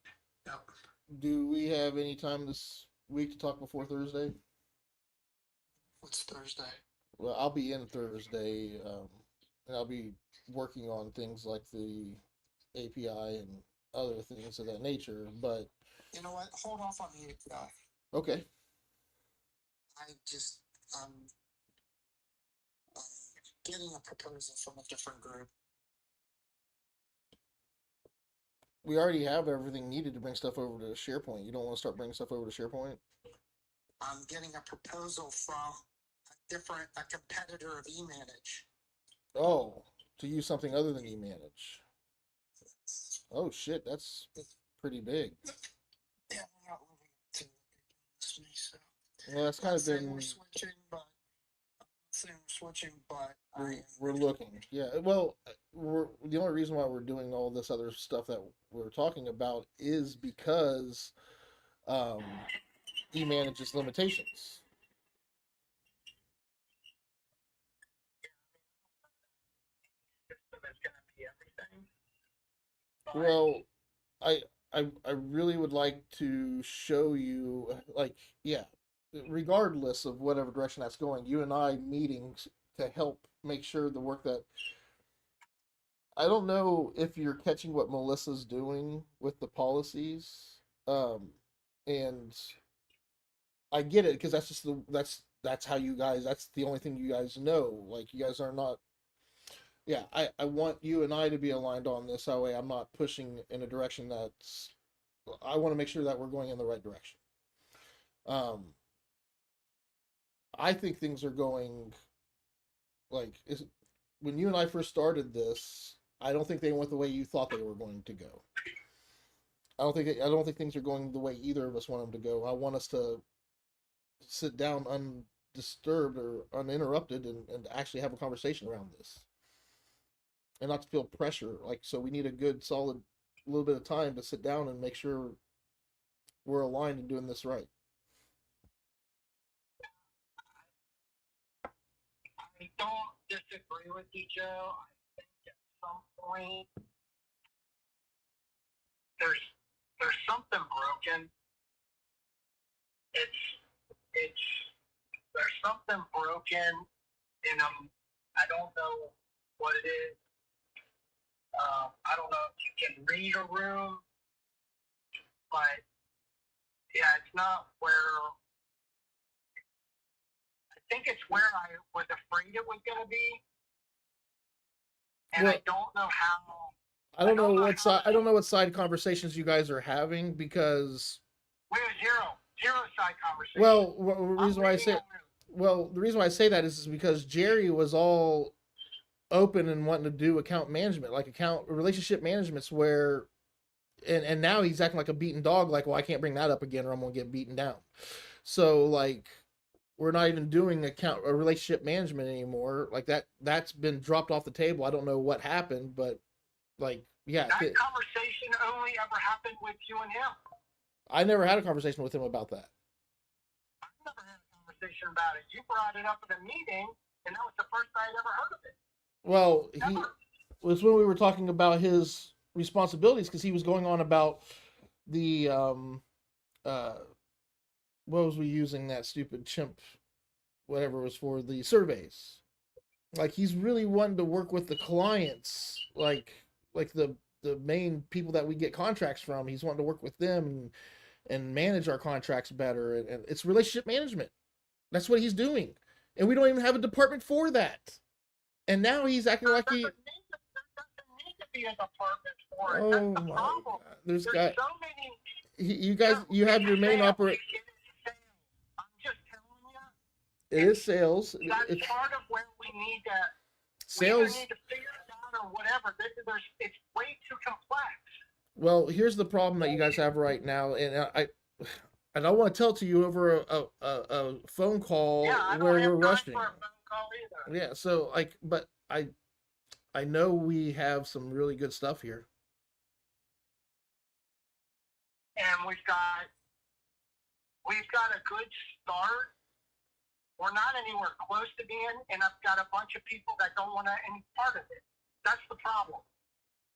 do we have any time this week to talk before Thursday? What's Thursday? Well, I'll be in Thursday, and I'll be working on things like the API and other things of that nature, but, You know what, hold off on the API. okay. I'm getting a proposal from a different group we already have everything needed to bring stuff over to SharePoint. You don't want to start bringing stuff over to SharePoint? I'm getting a proposal from a competitor of eManage. Oh, to use something other than eManage. Oh shit, that's pretty big. Yeah, we're not living to this me, so. Well, that's kind Not of saying been we're switching, but I'm not saying we're switching, but I we're, am. we're looking. Yeah, well, we're the only reason why we're doing all this other stuff that we're talking about is because um, eManage's limitations. System is gonna be everything. Well, I really would like to show you, like, yeah, regardless of whatever direction that's going, you and I meetings to help make sure the work that I don't know if you're catching what Melissa's doing with the policies, and I get it because that's just that's how you guys, that's the only thing you guys know. Like, you guys are not. Yeah, I want you and I to be aligned on this. That way, I'm not pushing in a direction that's. I want to make sure that we're going in the right direction. Um, I think things are going like is when you and I first started this. I don't think they went the way you thought they were going to go. I don't think things are going the way either of us want them to go. I want us to sit down undisturbed or uninterrupted and actually have a conversation around this and not to feel pressure. Like, so we need a good solid little bit of time to sit down and make sure we're aligned and doing this right. I don't disagree with you, Joe. I think at some point there's something broken. It's there's something broken in them. I don't know what it is. I don't know if you can read a room, but yeah, it's not where. I think it's where I was afraid it was going to be, and Well, I don't know how. I don't know know what how side I to- don't know what side conversations you guys are having because We have zero side conversation. well, the I'm reason why I reading say a room. well, the reason why I say that is because Jerry was all open and wanting to do account management, like account relationship management's where and now he's acting like a beaten dog, like, well, I can't bring that up again or I'm gonna get beaten down. So like we're not even doing account or relationship management anymore. Like that's been dropped off the table. I don't know what happened, but like yeah, That conversation only ever happened with you and him. I never had a conversation with him about that. I've never had a conversation about it. You brought it up at a meeting, and that was the first I'd ever heard of it. Well, he Never. was when we were talking about his responsibilities because he was going on about the what was we using that stupid chimp whatever it was for the surveys. Like he's really wanting to work with the clients, like the main people that we get contracts from. He's wanting to work with them and manage our contracts better, and it's relationship management. That's what he's doing, and we don't even have a department for that. And now he's acting like he. There doesn't need to be a department for it. Oh That's the my problem. God! There's There's got so many. you guys. You have your main operate. I'm just telling you, It is sales. that's It's part of where we need to. sales. We either need to figure it out or whatever. It's way too complex. Well, here's the problem that you guys have right now, and I don't want to tell it to you over a phone call Yeah, I don't where have we're time rushing. for a phone call either. Yeah, so like, but I know we have some really good stuff here. And we've got a good start. We're not anywhere close to being, and I've got a bunch of people that don't want any part of it. That's the problem.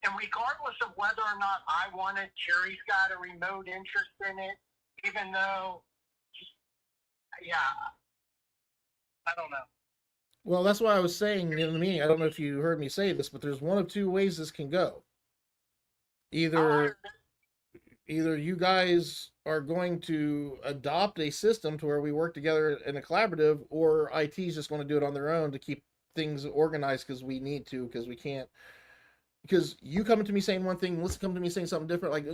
And regardless of whether or not I want it, Jerry's got a remote interest in it, even though, yeah, I don't know. Well, that's why I was saying in the meeting. I don't know if you heard me say this, but there's one of two ways this can go. Either you guys are going to adopt a system to where we work together in a collaborative, or IT is just going to do it on their own to keep things organized because we need to, because we can't because you coming to me saying one thing, Melissa coming to me saying something different. Like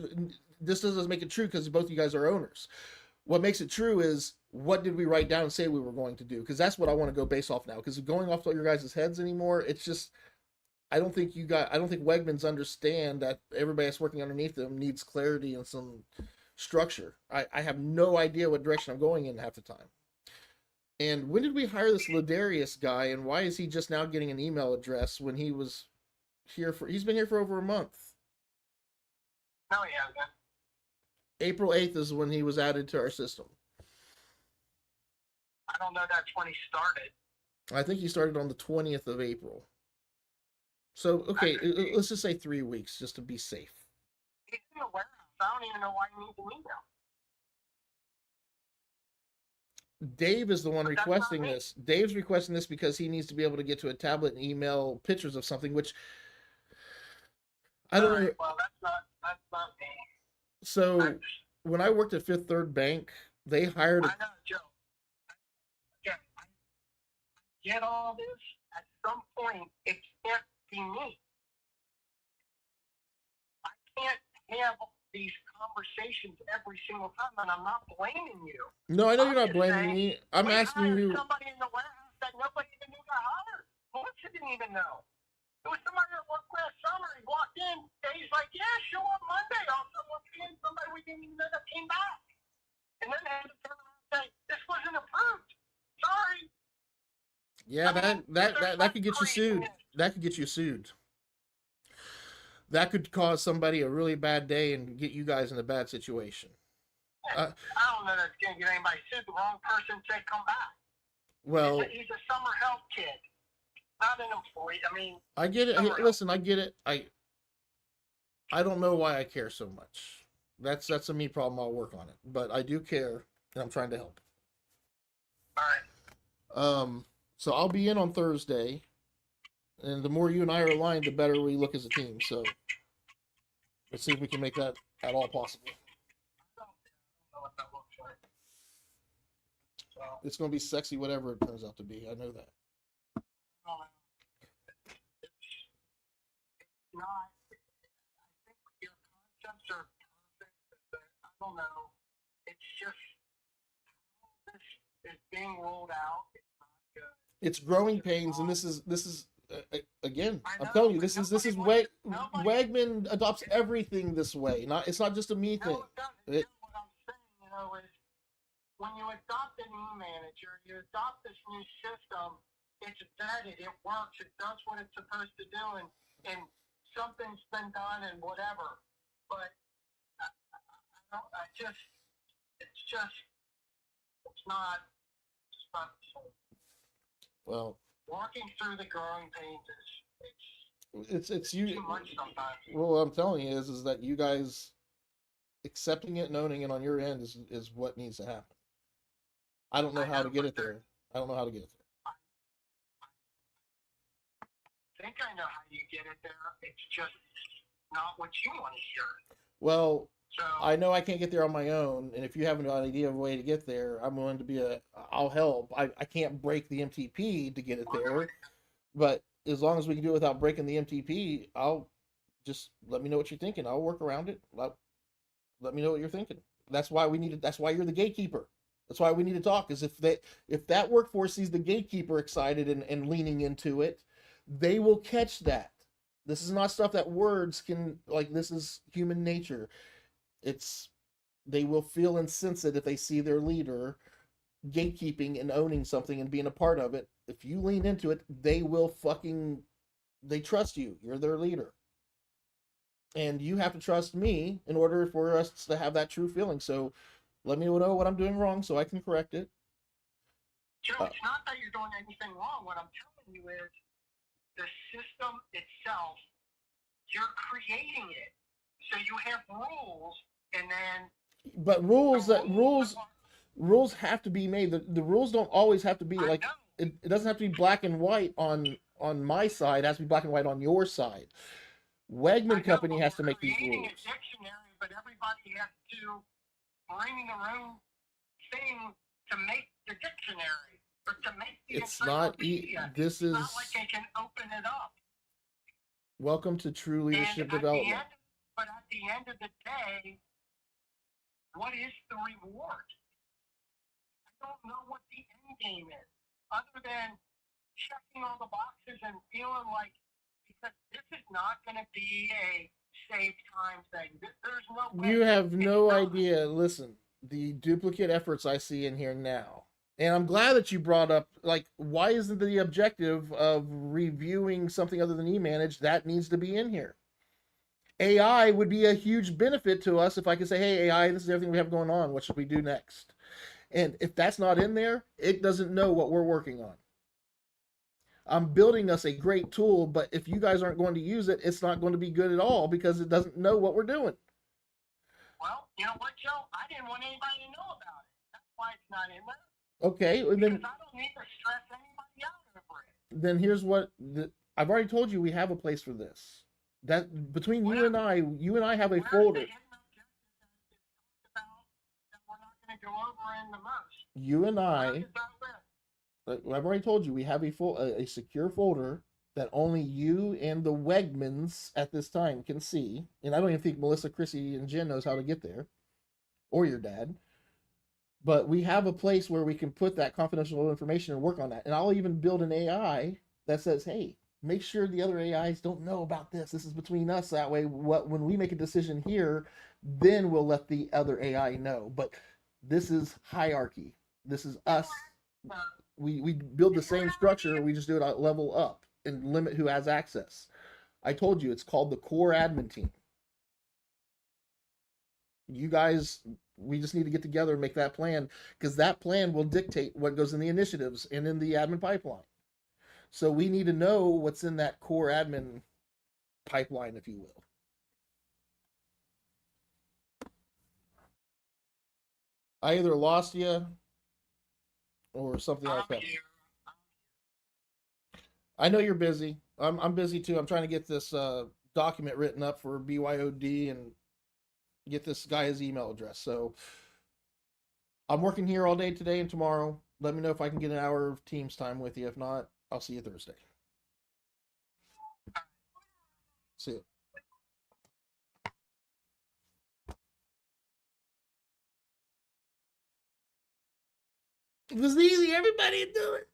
this doesn't make it true because both of you guys are owners. What makes it true is what did we write down and say we were going to do? Because that's what I want to go base off now. Because going off your guys' heads anymore, it's just I don't think Wegmans understand that everybody that's working underneath them needs clarity and some structure. I have no idea what direction I'm going in half the time. And when did we hire this Ladarius guy, and why is he just now getting an email address when he's been here for over a month? No, he hasn't. April 8th is when he was added to our system. I don't know that's when he started. I think he started on the 20th of April. So, okay, let's just say 3 weeks just to be safe. He's in the warehouse. I don't even know why he needs an email. Dave is the one But that's requesting not me. this. Dave's requesting this because he needs to be able to get to a tablet and email pictures of something, which I don't know. Alright, well, that's not me. So I'm just, when I worked at Fifth Third Bank, they hired I know, Joe. Again, I get all this. At some point, it can't be me. I can't have these conversations every single time, and I'm not blaming you. No, I know I'm you're not just blaming saying, me. I'm we asking hired you. somebody in the warehouse that nobody even knew got hired. Melissa didn't even know. It was somebody that worked last summer. He walked in, and he's like, "Yeah, show up Monday. I'll in somebody we didn't even know that came back." And then they had to turn around and say, "This wasn't approved. Sorry." Yeah, that could get you sued. Craziness. That could get you sued. That could cause somebody a really bad day and get you guys in a bad situation. I don't know that's going to get anybody sued. The wrong person said come back. Well, He's a summer help kid, not an employee. I mean, I get it. Summer help. Listen, I get it. I don't know why I care so much. That's a me problem. I'll work on it, but I do care, and I'm trying to help. all right. So I'll be in on Thursday, and the more you and I are aligned, the better we look as a team. So let's see if we can make that at all possible. I don't know what that looks like. So, It's going to be sexy, whatever it turns out to be. I know that. I don't know. It's not. I think your concepts are perfect, but I don't know. It's just how this is being rolled out. It's not good. It's growing pains, and this is again. I I'm know, telling you, but this is nobody Weg, wants- Wegman adopts everything this way. It's not just a me thing. No, it doesn't. It- What I'm saying, is when you adopt a new manager, you adopt this new system, it's vetted, it works, it does what it's supposed to do, and something's been done and whatever. But it's not Well, walking through the growing pains it's too you. much sometimes. Well, what I'm telling you is that you guys accepting it and owning it on your end is what needs to happen. I don't know how to get it there. I don't know how to get it there. I think I know how you get it there. It's just not what you want to hear. Well, So I know I can't get there on my own, and if you have an idea of a way to get there, I'm willing to be I'll help. I can't break the MTP to get it there, but as long as we can do it without breaking the MTP, I'll just let me know what you're thinking. I'll work around it. Let me know what you're thinking. That's why that's why you're the gatekeeper. That's why we need to talk. Is if that workforce sees the gatekeeper excited and leaning into it, they will catch that. This is not stuff that words can, like, this is human nature. They will feel insensitive if they see their leader gatekeeping and owning something and being a part of it. If you lean into it, they trust you. You're their leader. And you have to trust me in order for us to have that true feeling. So let me know what I'm doing wrong so I can correct it. Joe, it's not that you're doing anything wrong. What I'm telling you is the system itself, you're creating it. So you have rules, and then But rules have to be made. The rules don't always have to be like it doesn't have to be black and white on my side. It has to be black and white on your side. Wegman Company has to make these creating rules. a dictionary, but everybody has to bring their own thing to make the dictionary or to make the It's not encyclopedia. this It's is not like they can open it up. Welcome to true And leadership at the development. end, but at the end of the day, what is the reward? I don't know what the end game is, other than checking all the boxes and feeling like, because this is not going to be a save time thing. There's no way. You have It's no not. idea. Listen, the duplicate efforts I see in here now. And I'm glad that you brought up, like, why isn't the objective of reviewing something other than e-manage that needs to be in here? AI would be a huge benefit to us if I could say, hey, AI, this is everything we have going on. What should we do next? And if that's not in there, it doesn't know what we're working on. I'm building us a great tool, but if you guys aren't going to use it, it's not going to be good at all because it doesn't know what we're doing. Well, you know what, Joe? I didn't want anybody to know about it. That's why it's not in there. Okay, and then Because I don't need to stress anybody out over it. then here's what I've already told you. We have a place for this. That between you and I have a Where's folder. the hidden objective that is talked about that we're not going to go over in the most? You and Where I, does that live? I've already told you, we have a secure folder that only you and the Wegmans at this time can see. And I don't even think Melissa, Chrissy, and Jen knows how to get there, or your dad. But we have a place where we can put that confidential information and work on that. And I'll even build an AI that says, hey, make sure the other AIs don't know about this. This is between us. That way, when we make a decision here, then we'll let the other AI know. But this is hierarchy. This is us. We build the same structure. We just do it at level up and limit who has access. I told you it's called the core admin team. You guys, we just need to get together and make that plan because that plan will dictate what goes in the initiatives and in the admin pipeline. So we need to know what's in that core admin pipeline, if you will. I either lost you or something else I'm happened. here. I know you're busy. I'm busy too. I'm trying to get this document written up for BYOD and get this guy his email address. So I'm working here all day today and tomorrow. Let me know if I can get an hour of Teams time with you. If not, I'll see you Thursday. See you. It was easy. Everybody do it.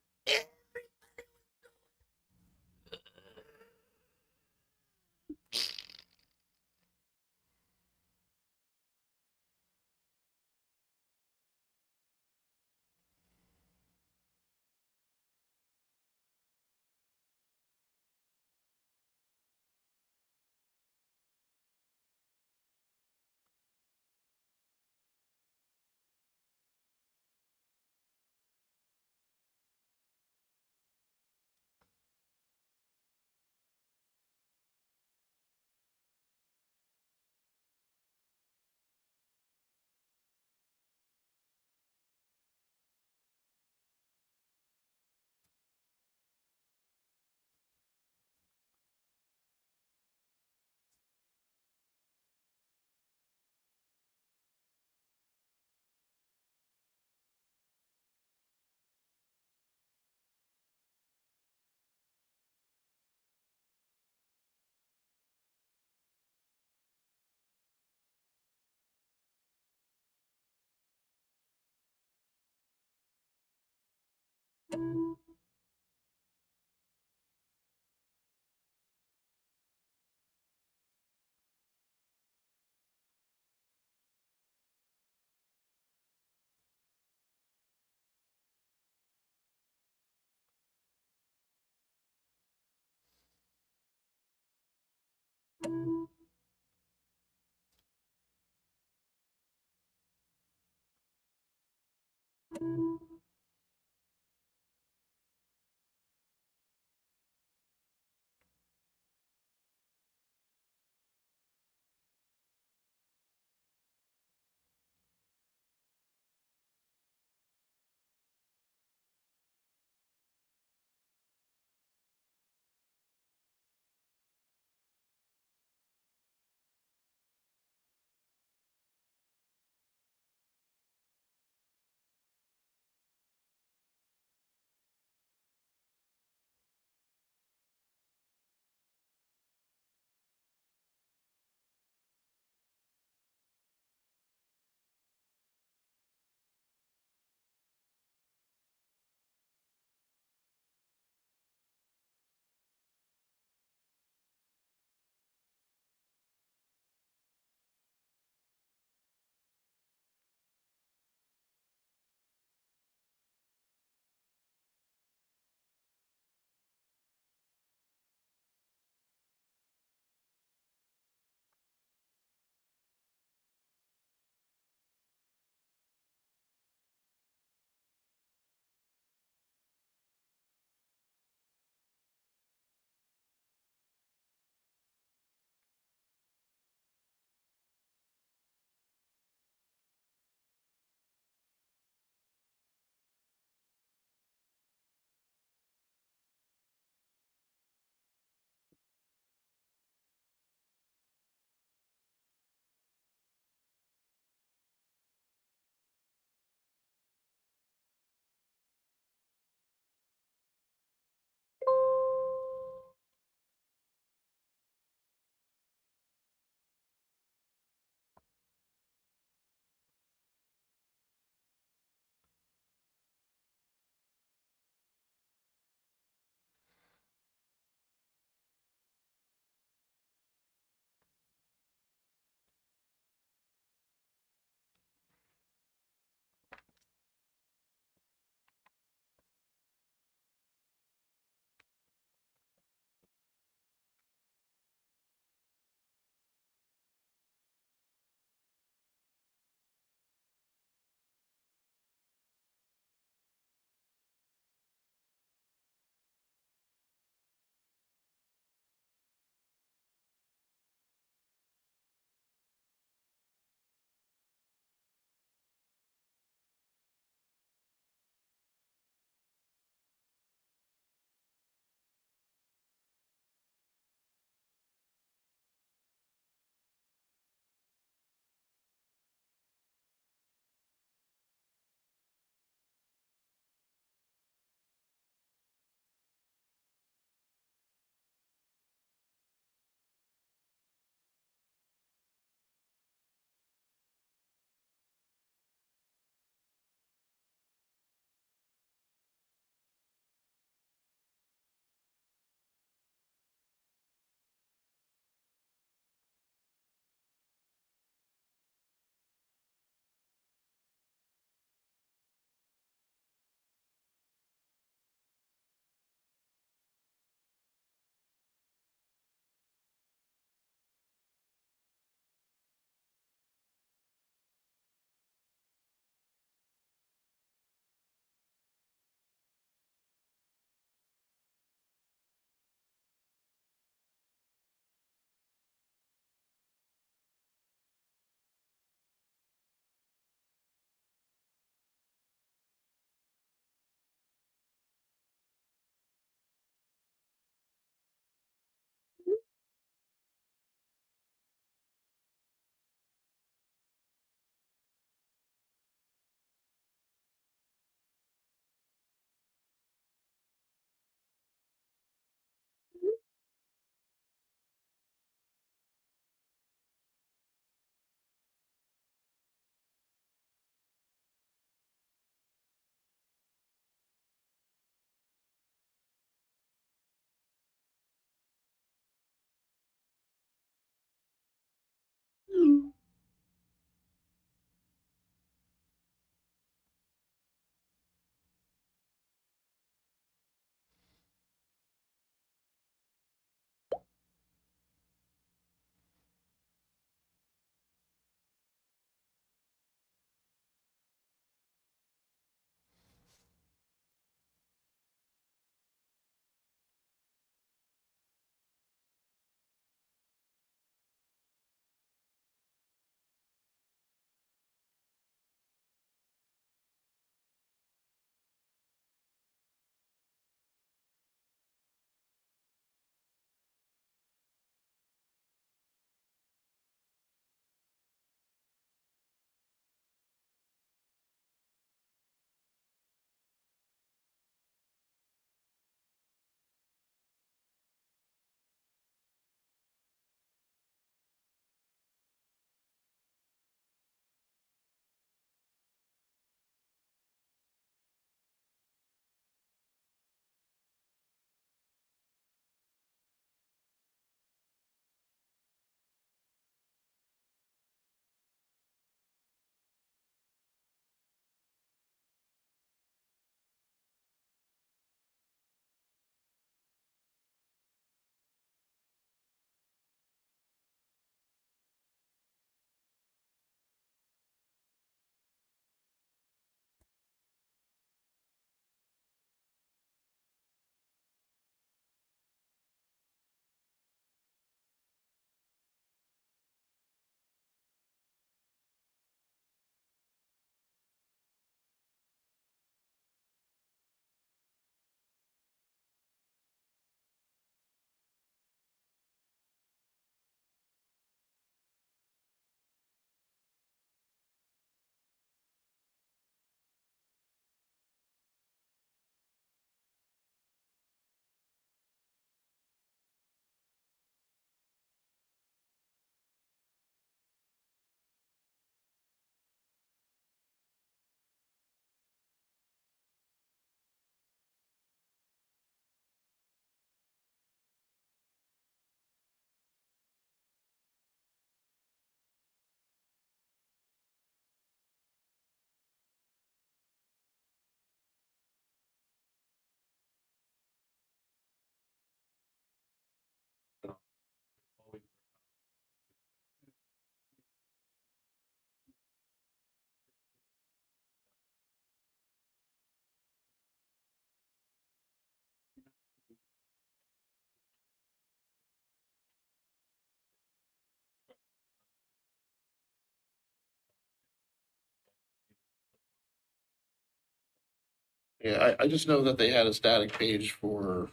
Yeah, I just know that they had a static page for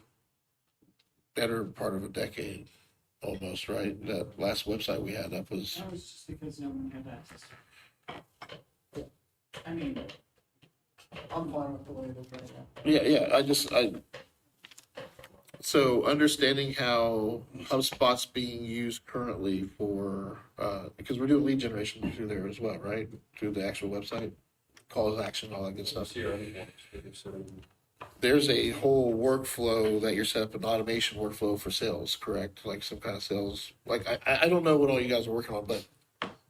better part of a decade, almost, right? That last website we had up was, That was just because no one had access to it. I mean, I'm fine with the way it is right now. so understanding how HubSpot's being used currently for, because we're doing lead generation through there as well, right? Through the actual website, calls to action, all that good stuff. There's a whole workflow that you're set up, an automation workflow for sales, correct? Like some kind of sales, like, I don't know what all you guys are working on, but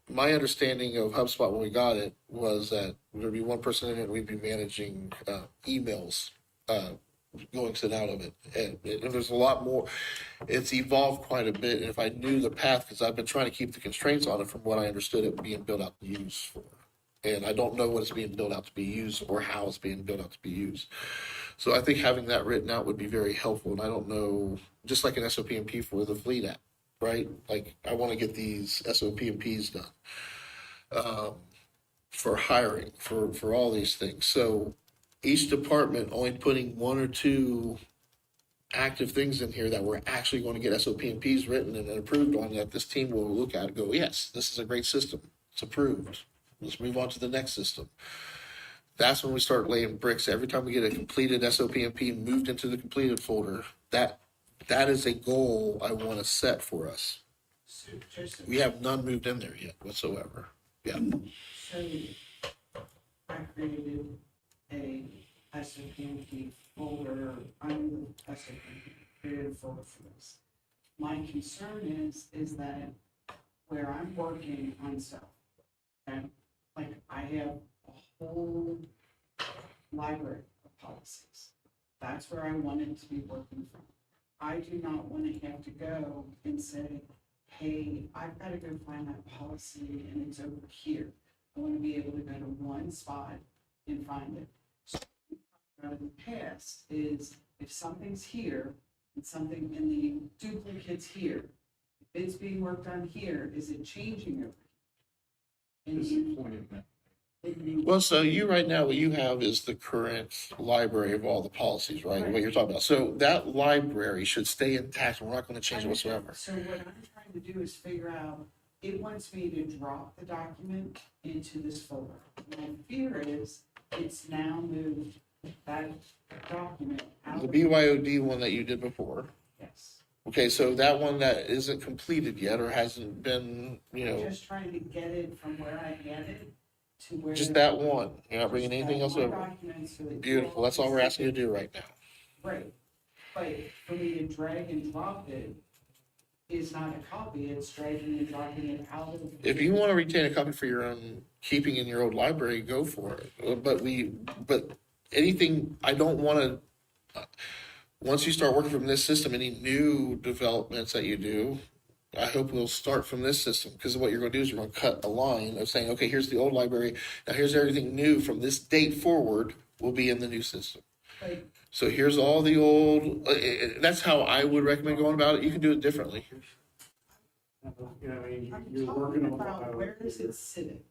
my understanding of HubSpot when we got it was that there'd be one person in it, we'd be managing emails going sit out of it. And there's a lot more. It's evolved quite a bit. And if I knew the path, because I've been trying to keep the constraints on it from what I understood it being built out to use for. And I don't know what it's being built out to be used or how it's being built out to be used. So I think having that written out would be very helpful. And I don't know, just like an SOP&P for the fleet app, right? Like I want to get these SOP&Ps done for hiring, for all these things. So each department only putting one or two active things in here that we're actually going to get SOP&Ps written and approved on, that this team will look at and go, yes, this is a great system. It's approved. Let's move on to the next system. That's when we start laying bricks. Every time we get a completed SOP&P moved into the completed folder, that is a goal I want to set for us. So, Joseph, We have none moved in there yet whatsoever. Yeah. so I created a SOP&P folder, I'm the SOP&P, created a folder for this. My concern is that where I'm working on stuff, okay, like I have a whole library of policies. That's where I want it to be working from. I do not want to have to go and say, hey, I've got to go find that policy and it's over here. I want to be able to go to one spot and find it. So in the past is if something's here and something in the duplicates here, if it's being worked on here, is it changing over? This is the point of that. Well, so you right now, what you have is the current library of all the policies, right? What you're talking about. So that library should stay intact. We're not going to change it whatsoever. So what I'm trying to do is figure out, it wants me to drop the document into this folder. My fear is it's now moved that document out. The BYOD one that you did before. Yes. Okay, so that one that isn't completed yet or hasn't been, I'm just trying to get it from where I had it to where. just that one. You're not bringing just anything that else one over. document so that you Beautiful. That's all we're asking you to do right now. Right, but for me to drag and drop it is not a copy, it's dragging and dropping it out of. If you want to retain a copy for your own keeping in your old library, go for it. But anything, I don't want to, once you start working from this system, any new developments that you do, I hope we'll start from this system, because what you're going to do is you're going to cut a line of saying, okay, here's the old library. Now here's everything new from this date forward will be in the new system. Like, So here's all the old, that's how I would recommend going about it. You can do it differently. You know, I mean, I'm you're working talking on. about, where is it sitting?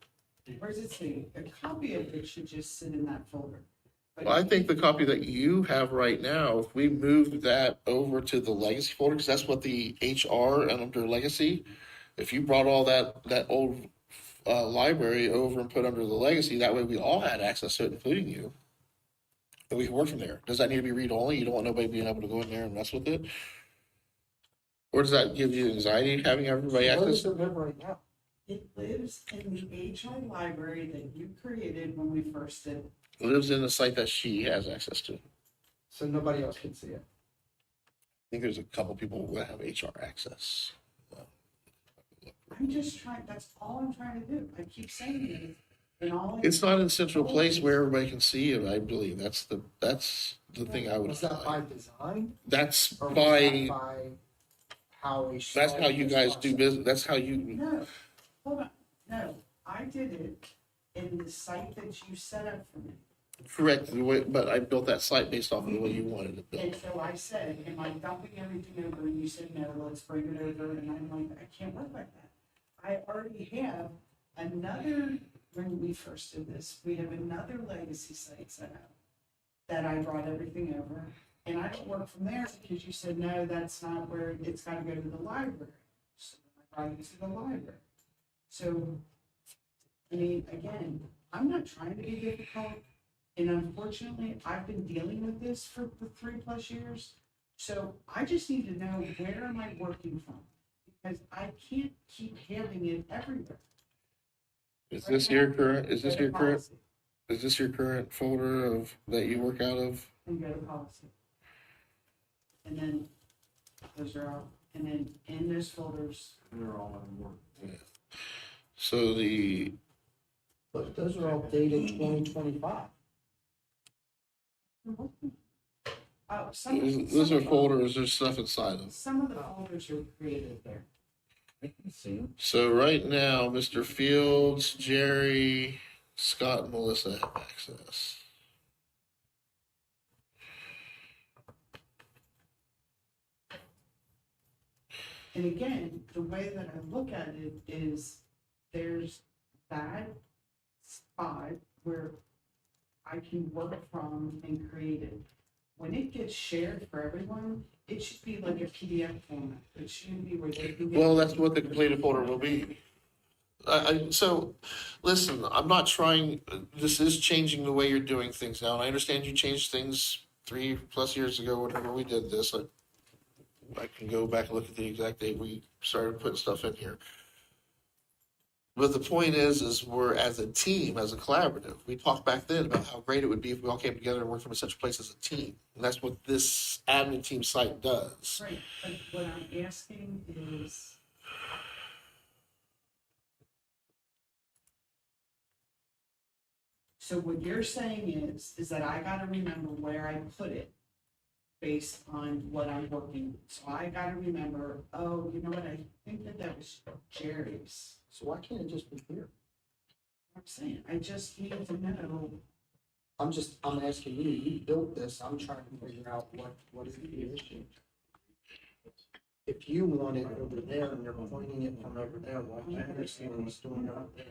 Where's it sitting? A copy of it should just sit in that folder. But Well, I think the copy that you have right now, if we moved that over to the legacy folder, because that's what the HR and under legacy, if you brought all that old library over and put under the legacy, that way we all had access to it, including you. And we can work from there. Does that need to be read only? You don't want nobody being able to go in there and mess with it? Or does that give you anxiety having everybody access? it lives in the HR library that you created when we first did it. It lives in the site that she has access to. I So nobody else can see it. think there's a couple people who have HR access. I'm just trying, that's all I'm trying to do. I keep saying it. And all. It's not in a central place where everybody can see it, I believe. That's the thing I would. Was that by design? That's Or was by, that by how a. that's how you guys do business. That's how you, No, hold on, no, I did it in the site that you set up for me. correct the way, but I built that site based off of the way you wanted it And built. so I said, am I dumping everything over? And you said, no, let's bring it over. And I'm like, I can't work like that. I already have another, when we first did this, we have another legacy site set up that I brought everything over. And I don't work from there because you said, no, that's not where, it's gotta go to the library. So I brought it to the library. So, I mean, again, I'm not trying to be difficult. And unfortunately, I've been dealing with this for the 3+ years. So I just need to know, where am I working from? Because I can't keep having it everywhere. Is Right this now, your current, is this go to your current, policy is this your current folder of, that you work out of? And go to policy. And then, those are all, and then in those folders, And they're all in work. So the, But those are all dated 2025. some those are of the- folders, there's stuff inside them. Some of the folders are created there. I can see them. So right now, Mr. Fields, Jerry, Scott, and Melissa have access. And again, the way that I look at it is, there's that spot where I can work from and create it. When it gets shared for everyone, it should be like a PDF format. It shouldn't be where they can get. Well, that's what the completed folder will be. So, listen, I'm not trying, this is changing the way you're doing things now, and I understand you changed things 3+ years ago, whenever we did this. I can go back and look at the exact date we started putting stuff in here. But the point is we're, as a team, as a collaborative, we talked back then about how great it would be if we all came together and worked from such a place as a team. And that's what this admin team site does. Right, but what I'm asking is, so what you're saying is that I gotta remember where I put it based on what I'm working. So I gotta remember, oh, you know what, I think that was Jerry's. So why can't it just be here? I'm saying, I just need to know. I'm asking you, you built this, I'm trying to figure out what is the issue. If you want it over there and you're pointing it from over there, why can't I understand what's doing it out there?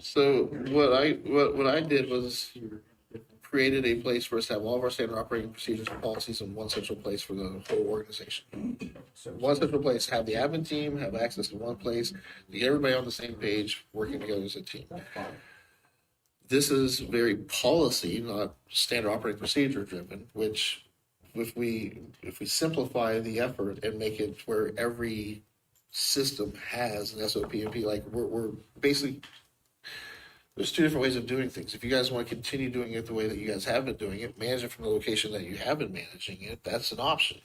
So what I did was created a place for us to have all of our standard operating procedures and policies in one central place for the whole organization. So one central place, have the admin team have access to one place, to get everybody on the same page, working together as a team. That's fine. This is very policy, not standard operating procedure driven, which if we simplify the effort and make it where every system has an SOP and P, like we're basically, there's two different ways of doing things. If you guys want to continue doing it the way that you guys have been doing it, manage it from the location that you have been managing it, that's an option.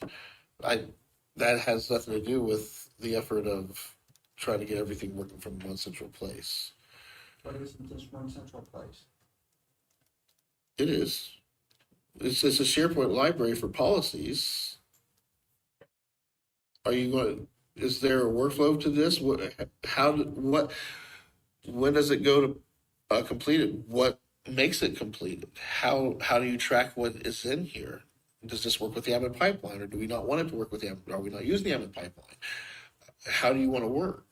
That has nothing to do with the effort of trying to get everything working from one central place. But isn't this one central place? It is. It's a SharePoint library for policies. Are you going, is there a workflow to this? When does it go to completed? What makes it completed? How do you track what is in here? Does this work with the admin pipeline, or do we not want it to work with the admin? Are we not using the admin pipeline? How do you want to work?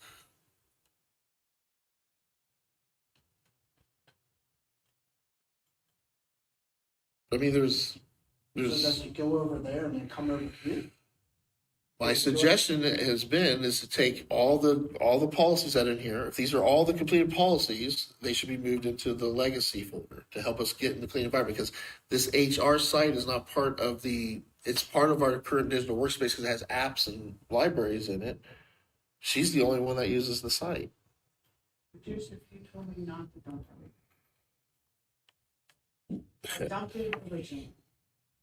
I mean, So does it go over there and then come over here? my suggestion has been is to take all the policies that are in here. If these are all the completed policies, they should be moved into the legacy folder to help us get in the clean environment, because this HR site is not part of it's part of our current digital workspace because it has apps and libraries in it. She's the only one that uses the site. Producer, if you told me not to dump it. I dumped it originally,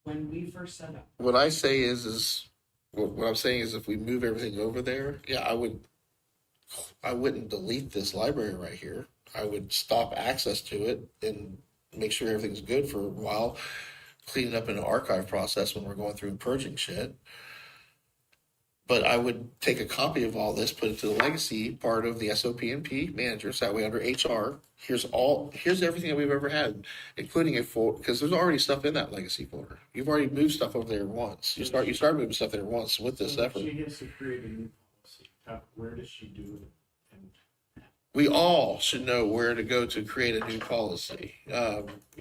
when we first set up. What I say is what I'm saying is if we move everything over there, yeah, I wouldn't delete this library right here. I would stop access to it and make sure everything's good for a while, clean it up in an archive process when we're going through and purging shit. But I would take a copy of all this, put it to the legacy part of the SOP&P manager, so that way under HR, here's everything that we've ever had, including a folder, because there's already stuff in that legacy folder. You've already moved stuff over there once. You start moving stuff there once with this So effort. She has to create a new policy. Where does she do it? And we all should know where to go to create a new policy.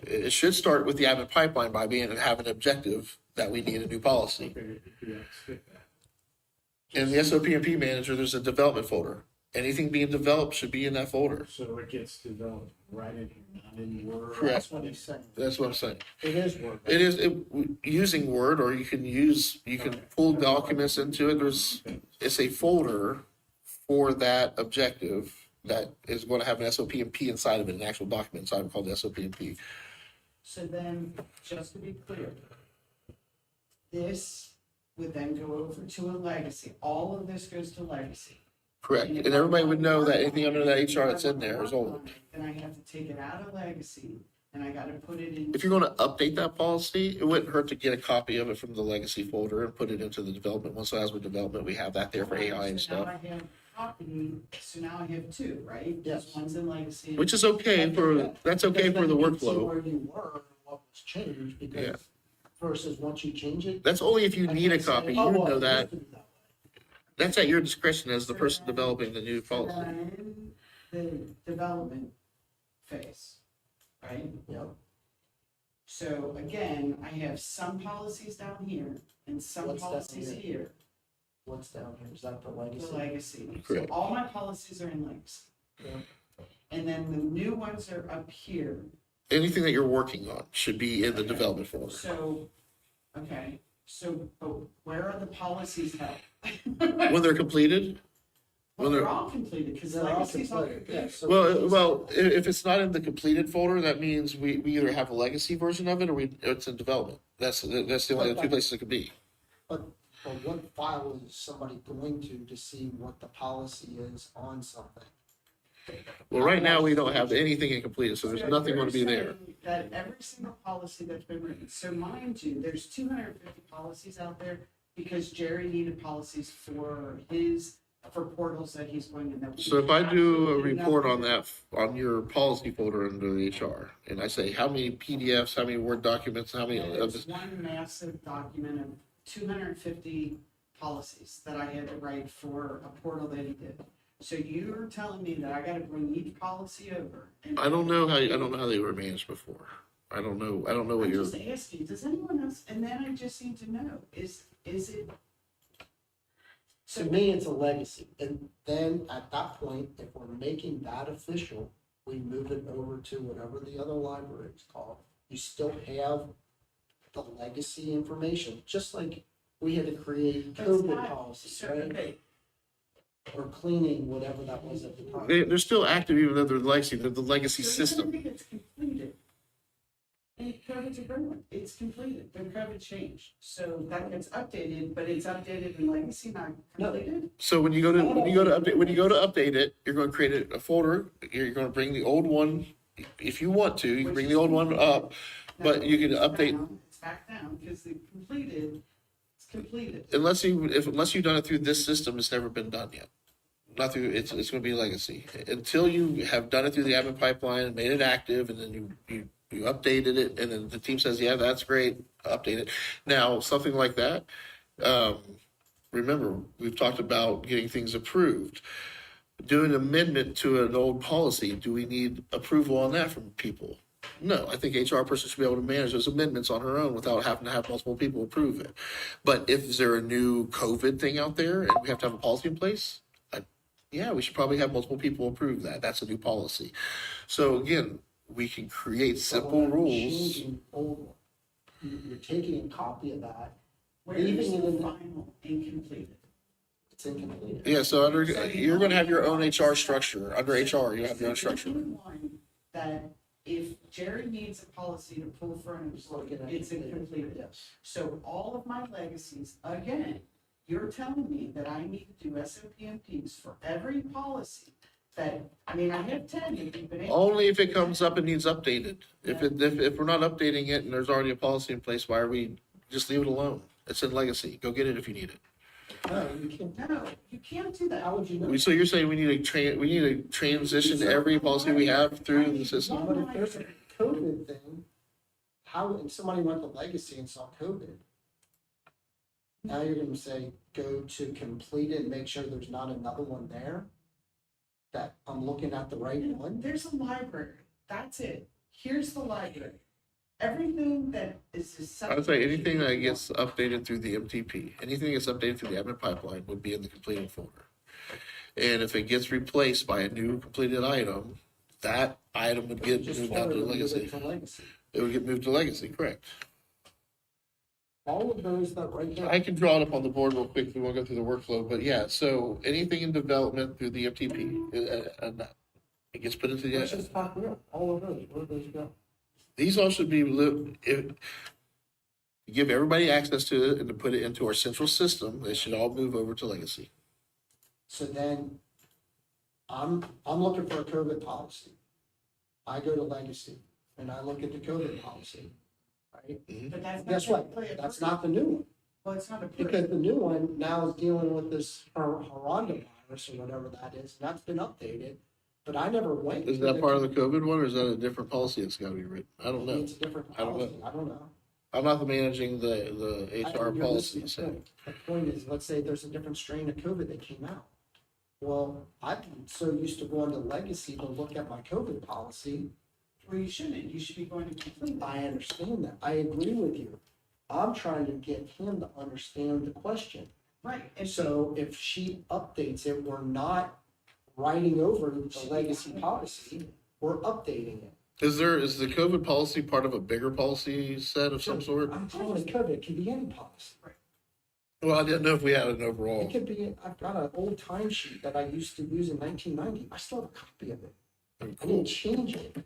It should start with the admin pipeline by have an objective that we need a new policy. Okay, yeah, skip that. In the SOPMP manager, there's a development folder. Anything being developed should be in that folder. So it gets developed right in here, not in Word. Correct. That's what he's saying. That's what I'm saying. It is work. It is using Word, or you can pull documents into it. It's a folder for that objective that is going to have an SOPMP inside of it, an actual document inside of it called the SOPMP. So then, just to be clear, this would then go over to a legacy. All of this goes to legacy. Correct. And everybody would know that anything under that HR that's in there is old. Then I have to take it out of legacy and I gotta put it in. If you're going to update that policy, it wouldn't hurt to get a copy of it from the legacy folder and put it into the development one. So as with development, we have that there for AI and So stuff, now I have copy, so now I have two, right? Yes. One's in legacy. which is okay that's okay for the Because then you can see workflow. Where you were and what was changed, Yeah. because versus once you change it. That's only if you need a copy. You Oh, well, know it that. used to be that way. That's at your discretion as the person developing the new So policy. then the development phase, right? Yep. So again, I have some policies down here and some What's that policies here? here, What's down here? Is that the the legacy? legacy. So Correct. all my policies are in legacy. Yeah. And then the new ones are up here. Anything that you're working on should be in the development folder. So, okay, so, but where are the policies held? When they're completed, Well, when they're they're- all completed, because They're all legacy's all completed, yeah. So well, if it's not in the completed folder, that means we either have a legacy version of it or it's in development. That's the only two places it could be. But what file is somebody going to see what the policy is on something? Well, right now, we don't have anything incompleted, so there's nothing going to be there. You're saying that every single policy that's been written, so mind you, there's 250 policies out there because Jerry needed policies for portals that he's going to. that we So if I do a absolutely report on nothing. that, on your policy folder under the HR, and I say how many PDFs, how many Word documents, how many of It's this, one massive document of 250 policies that I had to write for a portal that he did. So you're telling me that I gotta bring each policy over? and- I don't know how they were managed before. I don't know what I'm you're, just asking, does anyone else, and then I just need to know, is it? To me, it's a legacy. And then at that point, if we're making that official, we move it over to whatever the other library is called. You still have the legacy information, just like we had to create That's COVID not- policies, so, right? okay, Or cleaning, whatever that was at the time. they're still active even though they're the legacy so system. everything that's completed. And COVID's a good one, it's completed, the COVID changed, so that gets updated, but it's updated in legacy, not No. completed? So when you go to update it, you're going to create a folder. You're going to bring the old one, if you want to. You can bring the old one up, but you can No, update It's back down, because the completed, it's completed. unless you've done it through this system. It's never been done yet. Not through it's going to be legacy until you have done it through the admin pipeline and made it active, and then you updated it, and then the team says, yeah, that's great, update it. Now, something like that, remember, we've talked about getting things approved. Do an amendment to an old policy. Do we need approval on that from people? No, I think HR person should be able to manage those amendments on her own without having to have multiple people approve it. But if is there a new COVID thing out there and we have to have a policy in place, yeah, we should probably have multiple people approve that. That's a new policy. So again, we can create simple But when I'm rules. changing old one, you're taking a copy of that, Where is leaving it the in the, final incompleted? it's incomplete. Yeah, so you're going to have your own HR structure. Under HR, you have your own structure. One that if Jerry needs a policy to pull for an employee, it's incomplete. Yes. So all of my legacies, again, you're telling me that I need to do SOPMPs for every policy that, I mean, I have 10 if you've been able. Only if it comes up and needs updated. If we're not updating it and there's already a policy in place, why are we, just leave it alone? It's in legacy. Go get it if you need it. No, you can't. No, you can't do that. How would you know? So you're saying we need to transition every policy we have through the system? But if there's a COVID thing, how, and somebody went to legacy and saw COVID. Now you're gonna say, go to complete it and make sure there's not another one there? that I'm looking at the right one? There's a library, that's it. Here's the library. Everything that is a I would say anything that gets updated through the MTP, anything that's updated through the admin pipeline would be in the completed folder. And if it gets replaced by a new completed item, that item would get Just moved out to forward it legacy. to legacy. It would get moved to legacy, correct? All of those that right there. I can draw it up on the board real quick if we want to go through the workflow, but yeah, so anything in development through the MTP, it gets put into Let's the, just talk real, all of those, where do those go? these all should be, if, you give everybody access to it and to put it into our central system, they should all move over to legacy. So then, I'm looking for a COVID policy. I go to legacy, and I look at the COVID policy, right? But that's not. Guess what? technically That's approved. not the new one, Well, it's not approved. because the new one now is dealing with this Haranda virus or whatever that is, and that's been updated, but I never went. Is to that part of the COVID one, or is that a different policy that's gotta be written? I don't Maybe know. It's a different I don't know. policy, I don't know. I'm not the managing the I- HR you're policy, missing so. the point. The point is, let's say there's a different strain of COVID that came out. Well, I'm so used to going to legacy to look at my COVID policy. Well, you shouldn't, you should be going to complete that. I understand that. I agree with you. I'm trying to get him to understand the question. Right, and So if she updates it, we're not writing over the legacy policy, we're updating it. Is the COVID policy part of a bigger policy set of some sort? I'm calling it COVID, it can be any policy. Well, I didn't know if we had an It overall. could be, I've got an old timesheet that I used to use in 1990. I still have a copy of it. I Cool. didn't change it.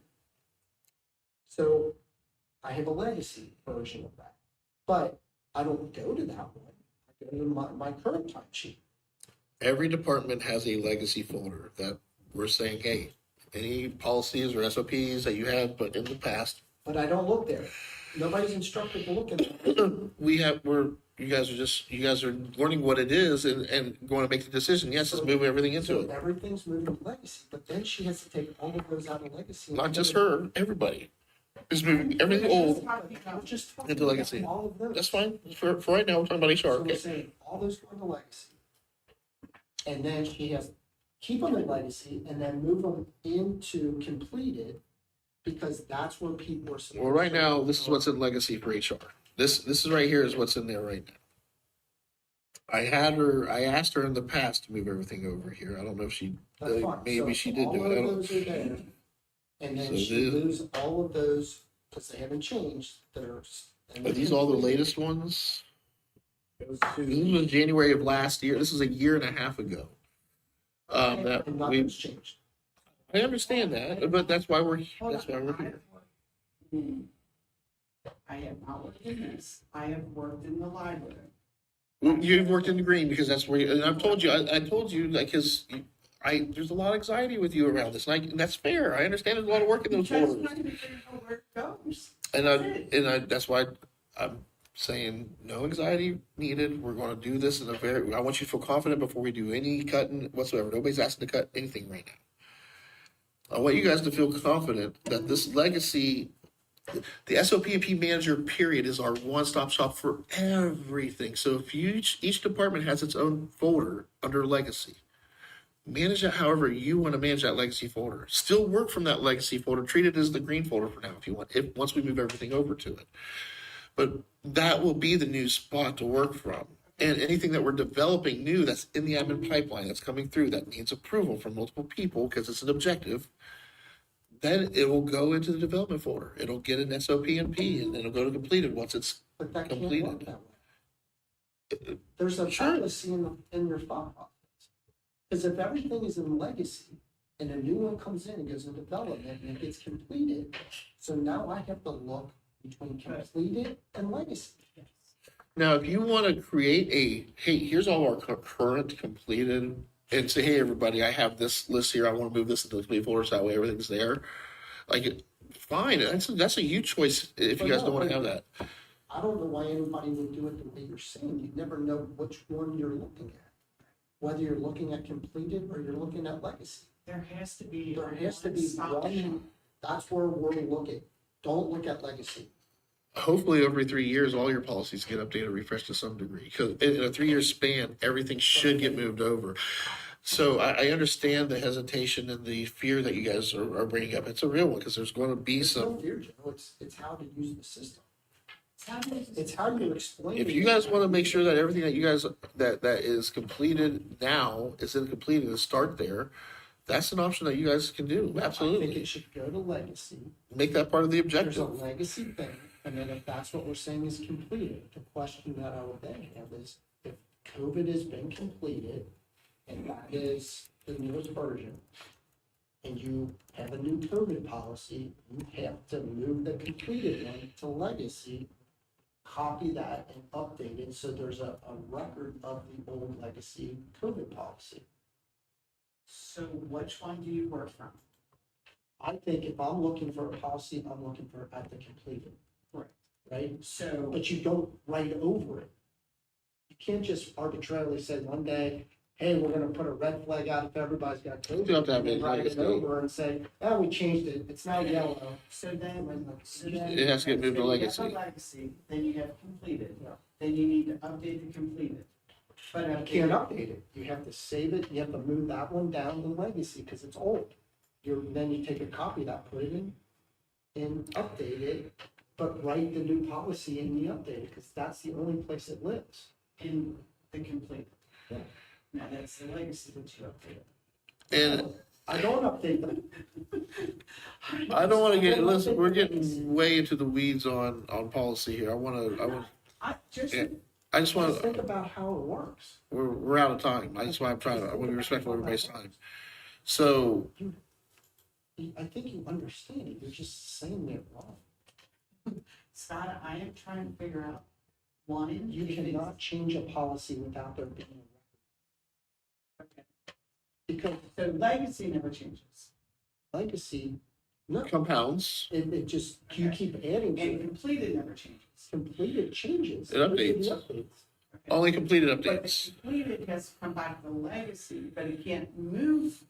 So I have a legacy version of that. But I don't go to that one. I go to my current timesheet. Every department has a legacy folder that we're saying, hey, any policies or SOPs that you had, but in the past, But I don't look there. Nobody's instructed to look at it. you guys are learning what it is and going to make the decision. Yes, let's move everything into So it. everything's moving to legacy, but then she has to take all of those out of legacy. Not just her, everybody is moving everything old We're just talking into about legacy. all of those. That's fine. For right now, we're talking about HR. So we're Okay. saying all those go into legacy. And then she has to keep them in legacy and then move them into completed because that's where people are. supposed Well, right to- now, this is what's in legacy for HR. This is right here is what's in there right now. I asked her in the past to move everything over here. I don't know if she, That's fine. maybe So she did do all it. I of don't. those are there. And then So she this- moves all of those, because they haven't changed, and Are these all the latest ones? Goes This to, was January of last year. This is a year and a half ago. That And we, nothing's changed. I understand that, but that's why we're here. I have not worked in this, I have worked in the library. Well, you've worked in the green because that's where, and I've told you, I told you, like, cause there's a lot of anxiety with you around this, and that's fair. I understand there's a lot of work in those Because folders. I'm not gonna figure out where it goes. And that's why I'm saying no anxiety needed. We're going to do this I want you to feel confident before we do any cutting whatsoever. Nobody's asking to cut anything right now. I want you guys to feel confident that this legacy, the SOP&P manager period is our one-stop shop for everything. So if each department has its own folder under legacy, manage it however you want to manage that legacy folder. Still work from that legacy folder. Treat it as the green folder for now if you want, once we move everything over to it. But that will be the new spot to work from. And anything that we're developing new that's in the admin pipeline that's coming through that needs approval from multiple people because it's an objective, then it will go into the development folder. It'll get an SOP&P and then it'll go to completed once it's But that can't work completed. that way. There's a Sure. fallacy in your thought process. Because if everything is in legacy and a new one comes in and goes in development and it gets completed, so now I have to look between completed and legacy. Now, if you want to create hey, here's all our current completed, and say, hey, everybody, I have this list here. I want to move this into the complete folder so that way everything's there. Like, fine. That's a huge choice if you guys don't want to have that. I don't know why anybody would do it the way you're saying. You never know which one you're looking at. Whether you're looking at completed or you're looking at legacy. There has to be. There has to be one-stop one, shop. that's where we're looking. Don't look at legacy. Hopefully, every 3 years, all your policies get updated, refreshed to some degree. Because in a 3-year span, everything should get moved over. So I understand the hesitation and the fear that you guys are bringing up. It's a real one because there's going to be There's no some. fear, Joe. It's how to use the system. It's how it is. It's how you explain. If it. you guys want to make sure that everything that you guys that is completed now is completed and start there, that's an option that you guys can do. I think Absolutely, it should go to legacy. make that part of the There's a objective. legacy thing, and then if that's what we're saying is completed, the question that I would then have is, if COVID has been completed, and that is the newest version, and you have a new COVID policy, you have to move the completed one to legacy, copy that and update it, so there's a record of the old legacy COVID policy. So which one do you work from? I think if I'm looking for a policy, I'm looking for at the completed. Correct. Right? So, But you don't write over it. You can't just arbitrarily say one day, hey, we're gonna put a red flag out if everybody's got COVID. You don't have to have and then it write like it it's over and say, oh, we changed it, it's now yellow. so then. It has to get moved to so you have legacy. a legacy, then you have completed. Yeah. Then you need to update the completed. But You can't update it. You have to save it, you have to move that one down in legacy, because it's old. Then you take a copy of that, put it in, and update it, but write the new policy in the updated, because that's the only place it lives. in the completed. Yeah. Now, that's the legacy that you updated. And I don't update them. I don't want to get, listen, we're getting way into the weeds on policy here. I just, Yeah. I just want Just to, think about how it works. we're out of time. That's why I'm trying to, I want to be respectful of everybody's time. So, I think you understand it, you're just saying it wrong. Scott, I am trying to figure out, one, You if it's- cannot change a policy without there being a record. okay. Because So legacy never changes, legacy, no, compounds, it just, you Okay. keep adding to and it. completed never changes. Completed changes. It updates. Updates. Okay. only completed But the updates. completed has to come back to the legacy, but it can't remove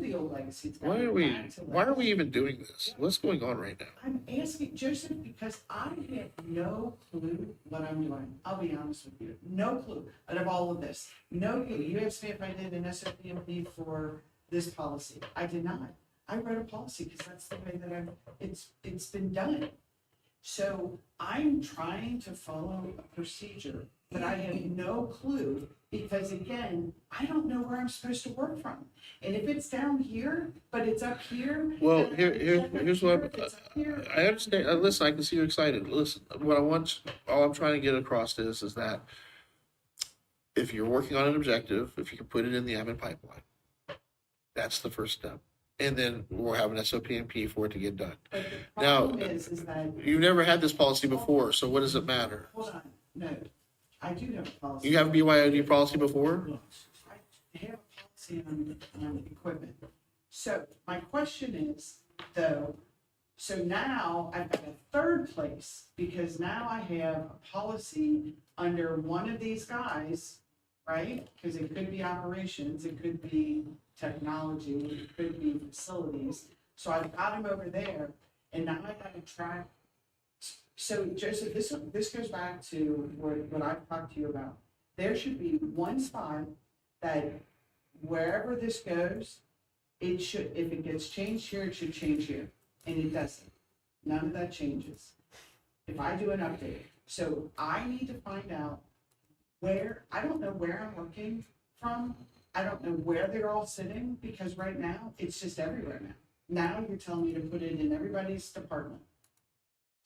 the old legacy. It's gotta Why are go we, back to why are we legacy. even doing this? What's going on right now? I'm asking Joseph because I have no clue what I'm doing. I'll be honest with you. No clue out of all of this. No clue. You asked me if I did an SOPMP for this policy. I did not. I wrote a policy because that's the way that it's been done. So I'm trying to follow a procedure, but I have no clue because again, I don't know where I'm supposed to work from. And if it's down here, but it's up here. Well, then I can check up here's here what if it's up here. I understand. Listen, I can see you're excited. Listen, what I want, all I'm trying to get across is that if you're working on an objective, if you can put it in the admin pipeline, that's the first step. And then we'll have an SOPMP for it to get done. But the Now, problem is that, You've never had this policy before, so what does it matter? hold on, no, I do have a policy. You have BYOD policy before? I have a policy on equipment. So my question is, though, so now I've got a third place, because now I have a policy under one of these guys, right? Because it could be operations, it could be technology, it could be facilities. So I've got him over there, and now I gotta track. So Joseph, this goes back to what I've talked to you about. There should be one spot that wherever this goes, it should, if it gets changed here, it should change here, and it doesn't. None of that changes. If I do an update, so I need to find out where, I don't know where I'm working from. I don't know where they're all sitting, because right now, it's just everywhere now. Now you're telling me to put it in everybody's department.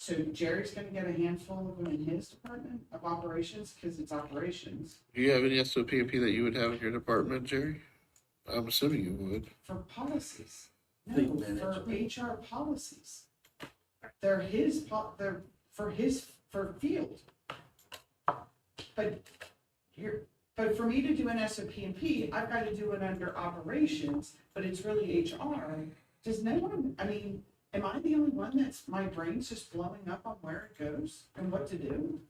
So Jerry's gonna get a handful of them in his department of operations, because it's operations, Do you have any SOPMP that you would have in your department, Jerry? I'm assuming you would. for policies. Fleet No, for management. HR policies. They're for field. But for me to do an SOPMP, I've got to do it under operations, but it's really HR. Does no one, I mean, am I the only one my brain's just blowing up on where it goes and what to do?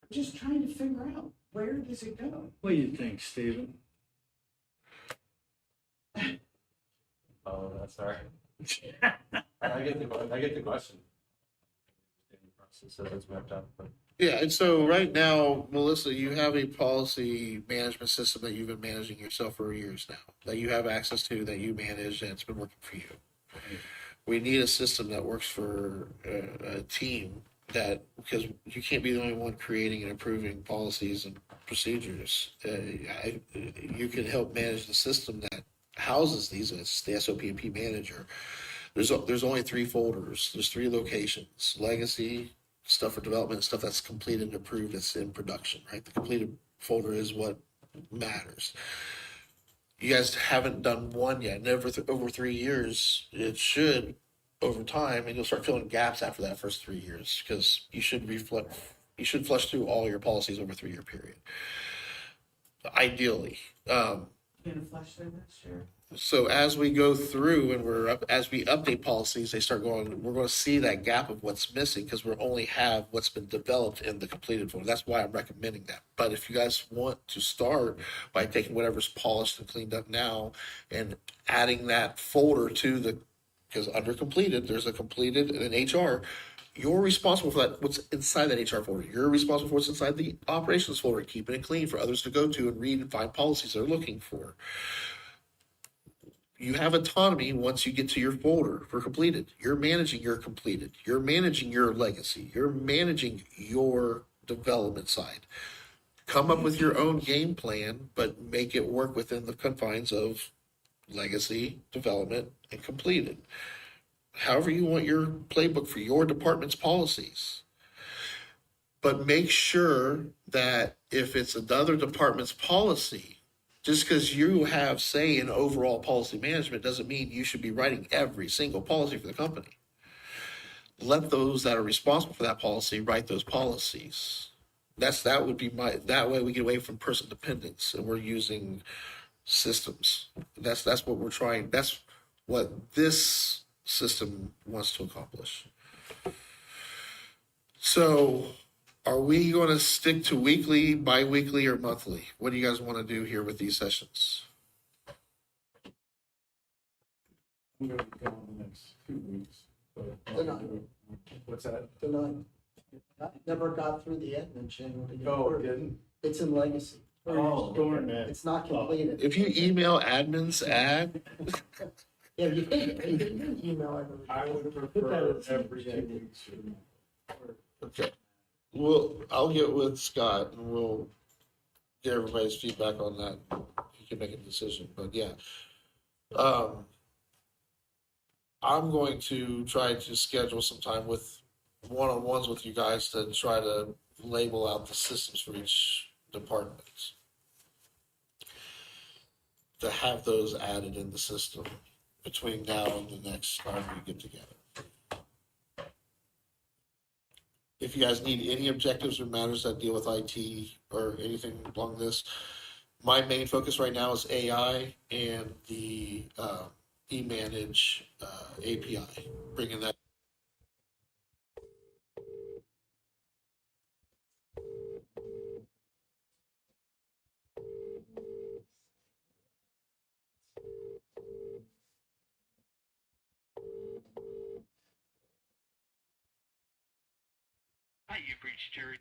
I'm just trying to figure out, where does it go? What do you think, Stephen? Oh, that's all right. I get the question. The process says it's mapped out, but Yeah, and so right now, Melissa, you have a policy management system that you've been managing yourself for years now, that you have access to, that you manage, and it's been working for you. We need a system that works for a team that, because you can't be the only one creating and improving policies and procedures. You can help manage the system that houses these. It's the SOP&P manager. There's only three folders. There's three locations: legacy, stuff for development, stuff that's completed and approved that's in production. Right, the completed folder is what matters. You guys haven't done one yet. And over 3 years, it should, over time, and you'll start filling gaps after that first 3 years, because you should reflect. You should flush through all your policies over a 3 year period. Ideally, Gonna flush through this year. so as we go through and as we update policies, they start going, we're going to see that gap of what's missing, because we only have what's been developed in the completed folder. That's why I'm recommending that. But if you guys want to start by taking whatever's polished and cleaned up now and adding that folder to because under completed, there's a completed and an HR. You're responsible for that, what's inside that HR folder. You're responsible for what's inside the operations folder, keeping it clean for others to go to and read and find policies they're looking for. You have autonomy once you get to your folder for completed. You're managing your completed. You're managing your legacy. You're managing your development side. Come up with your own game plan, but make it work within the confines of legacy, development, and completed. However you want your playbook for your department's policies. But make sure that if it's another department's policy, just because you have say in overall policy management doesn't mean you should be writing every single policy for the company. Let those that are responsible for that policy write those policies. That would be that way we get away from person dependence, and we're using systems. That's what we're trying. That's what this system wants to accomplish. So, are we going to stick to weekly, bi-weekly, or monthly? What do you guys want to do here with these sessions? I'm gonna be gone the next 2 weeks. But They're not. What's that? They're not, I never got through the admin channel to get Oh, through. it didn't? It's in legacy. Oh, Storing that. It's not completed. If you email admins at, Yeah, you can email everybody. I would prefer every 2 weeks. okay, I'll get with Scott and we'll get everybody's feedback on that. You can make a decision, but yeah. I'm going to try to schedule some time with one-on-ones with you guys to try to label out the systems for each department. To have those added in the system between now and the next time we get together. If you guys need any objectives or matters that deal with IT or anything along this, my main focus right now is AI and the eManage API, bringing that. Hi, you've reached Jerry.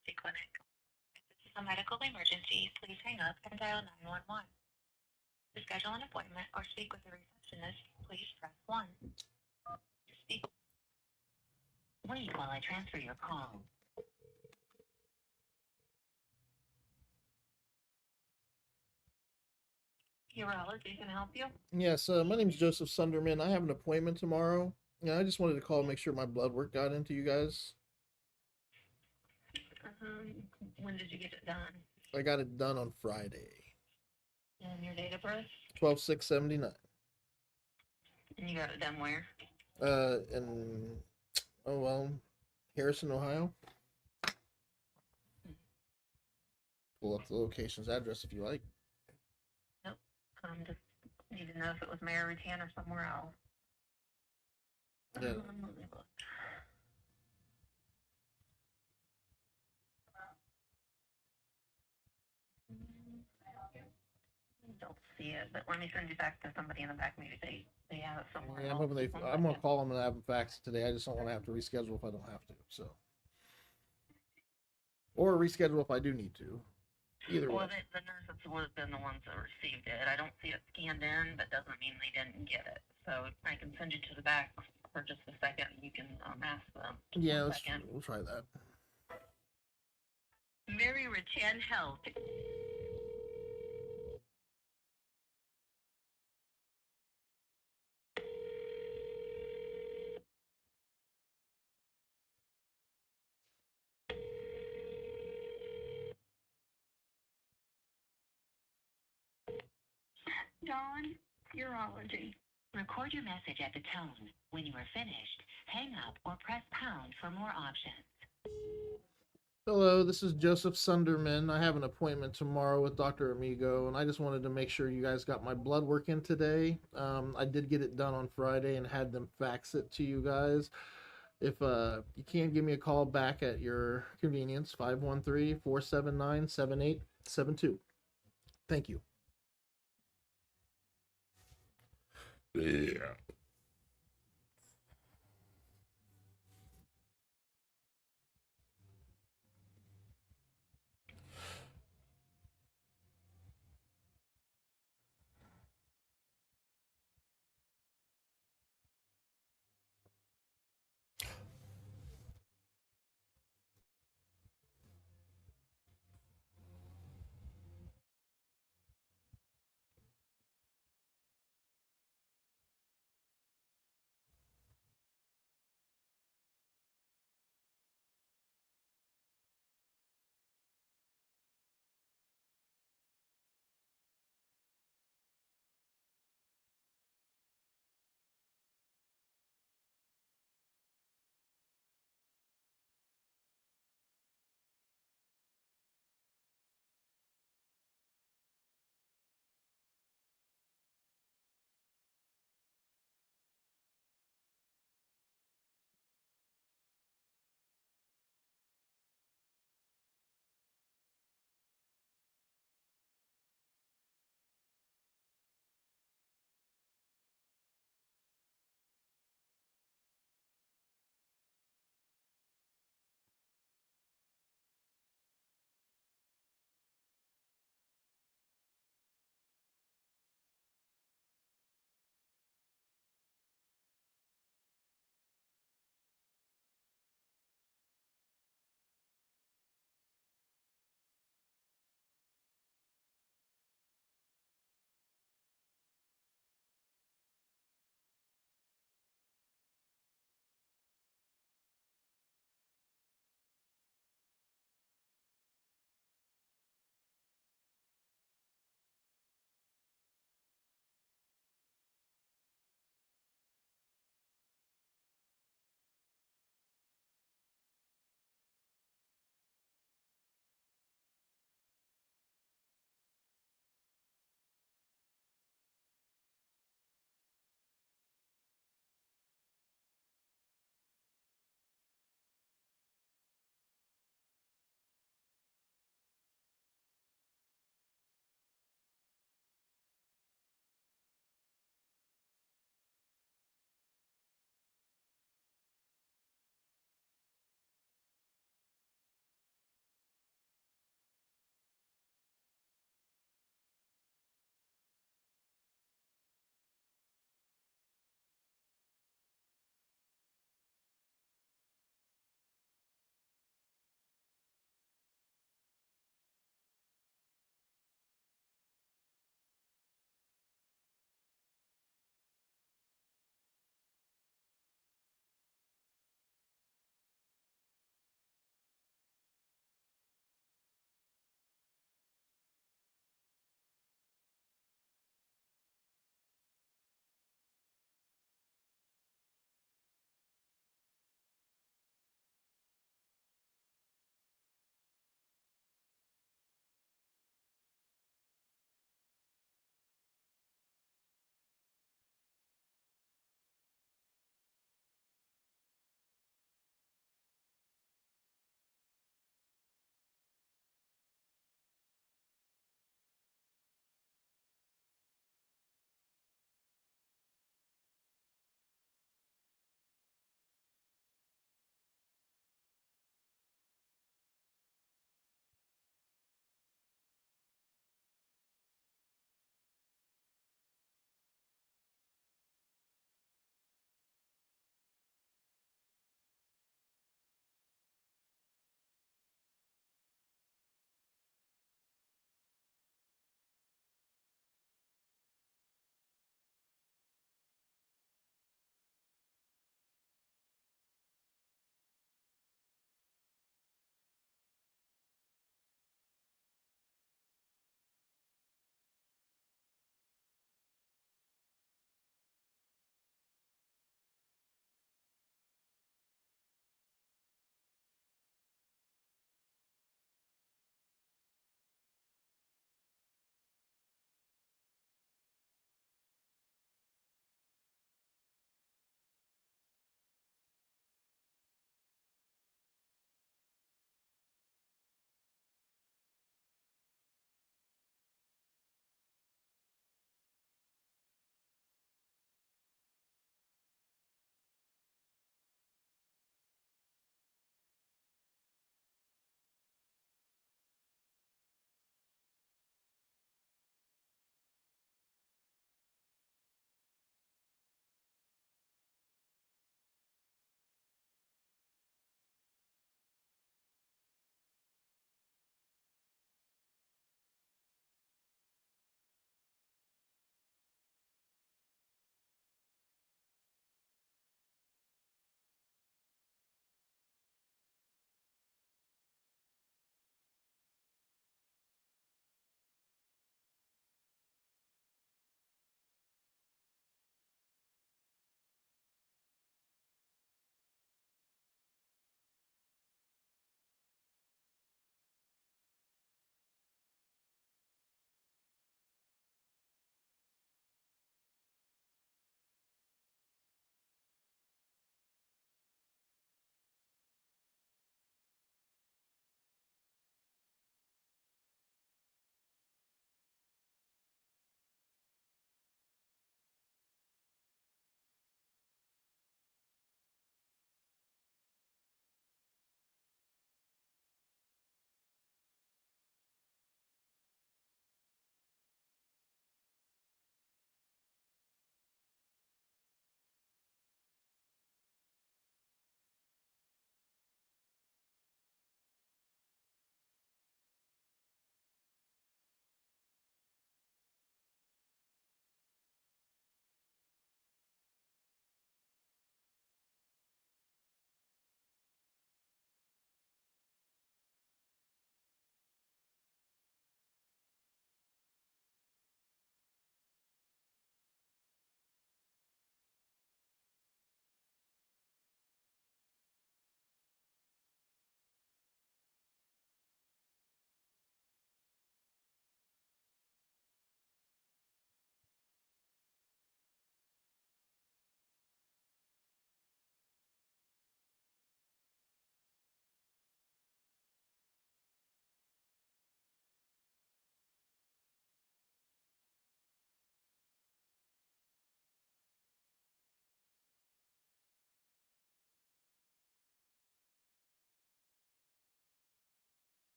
Pharmacy Clinic. If this is a medical emergency, please hang up and dial 911. To schedule an appointment or speak with a receptionist, please press 1. To speak. Wait while I transfer your call. Urology can help you. Yes, my name's Joseph Sunderman. I have an appointment tomorrow. Yeah, I just wanted to call and make sure my blood work got into you guys. When did you get it done? I got it done on Friday, And your date of birth? 12/6/79. And you got it done where? In Harrison, Ohio. Pull up the location's address if you like. Just need to know if it was Marytown or somewhere else. Yeah. Let me look. Don't see it, but let me send you back to somebody in the back. Maybe they have it somewhere. Yeah, I'm else. hoping One I'm gonna second. call them and have them fax it today. I just don't want to have to reschedule if I don't have to. So, or reschedule if I do need to. Either Well, way. the nurses would have been the ones that received it. I don't see it scanned in, but doesn't mean they didn't get it. So I can send you to the back for just a second. You can ask them. Just Yeah, one second. we'll try that. Mary Richan Health. Dawn, urology. Record your message at the tone. When you are finished, hang up or press pound for more options. Hello, this is Joseph Sunderman. I have an appointment tomorrow with Dr. Amigo, and I just wanted to make sure you guys got my blood work in today. I did get it done on Friday and had them fax it to you guys. If you can, give me a call back at your convenience, 513-479-7872. Thank you. Yeah.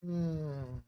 Hmm.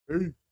Peace.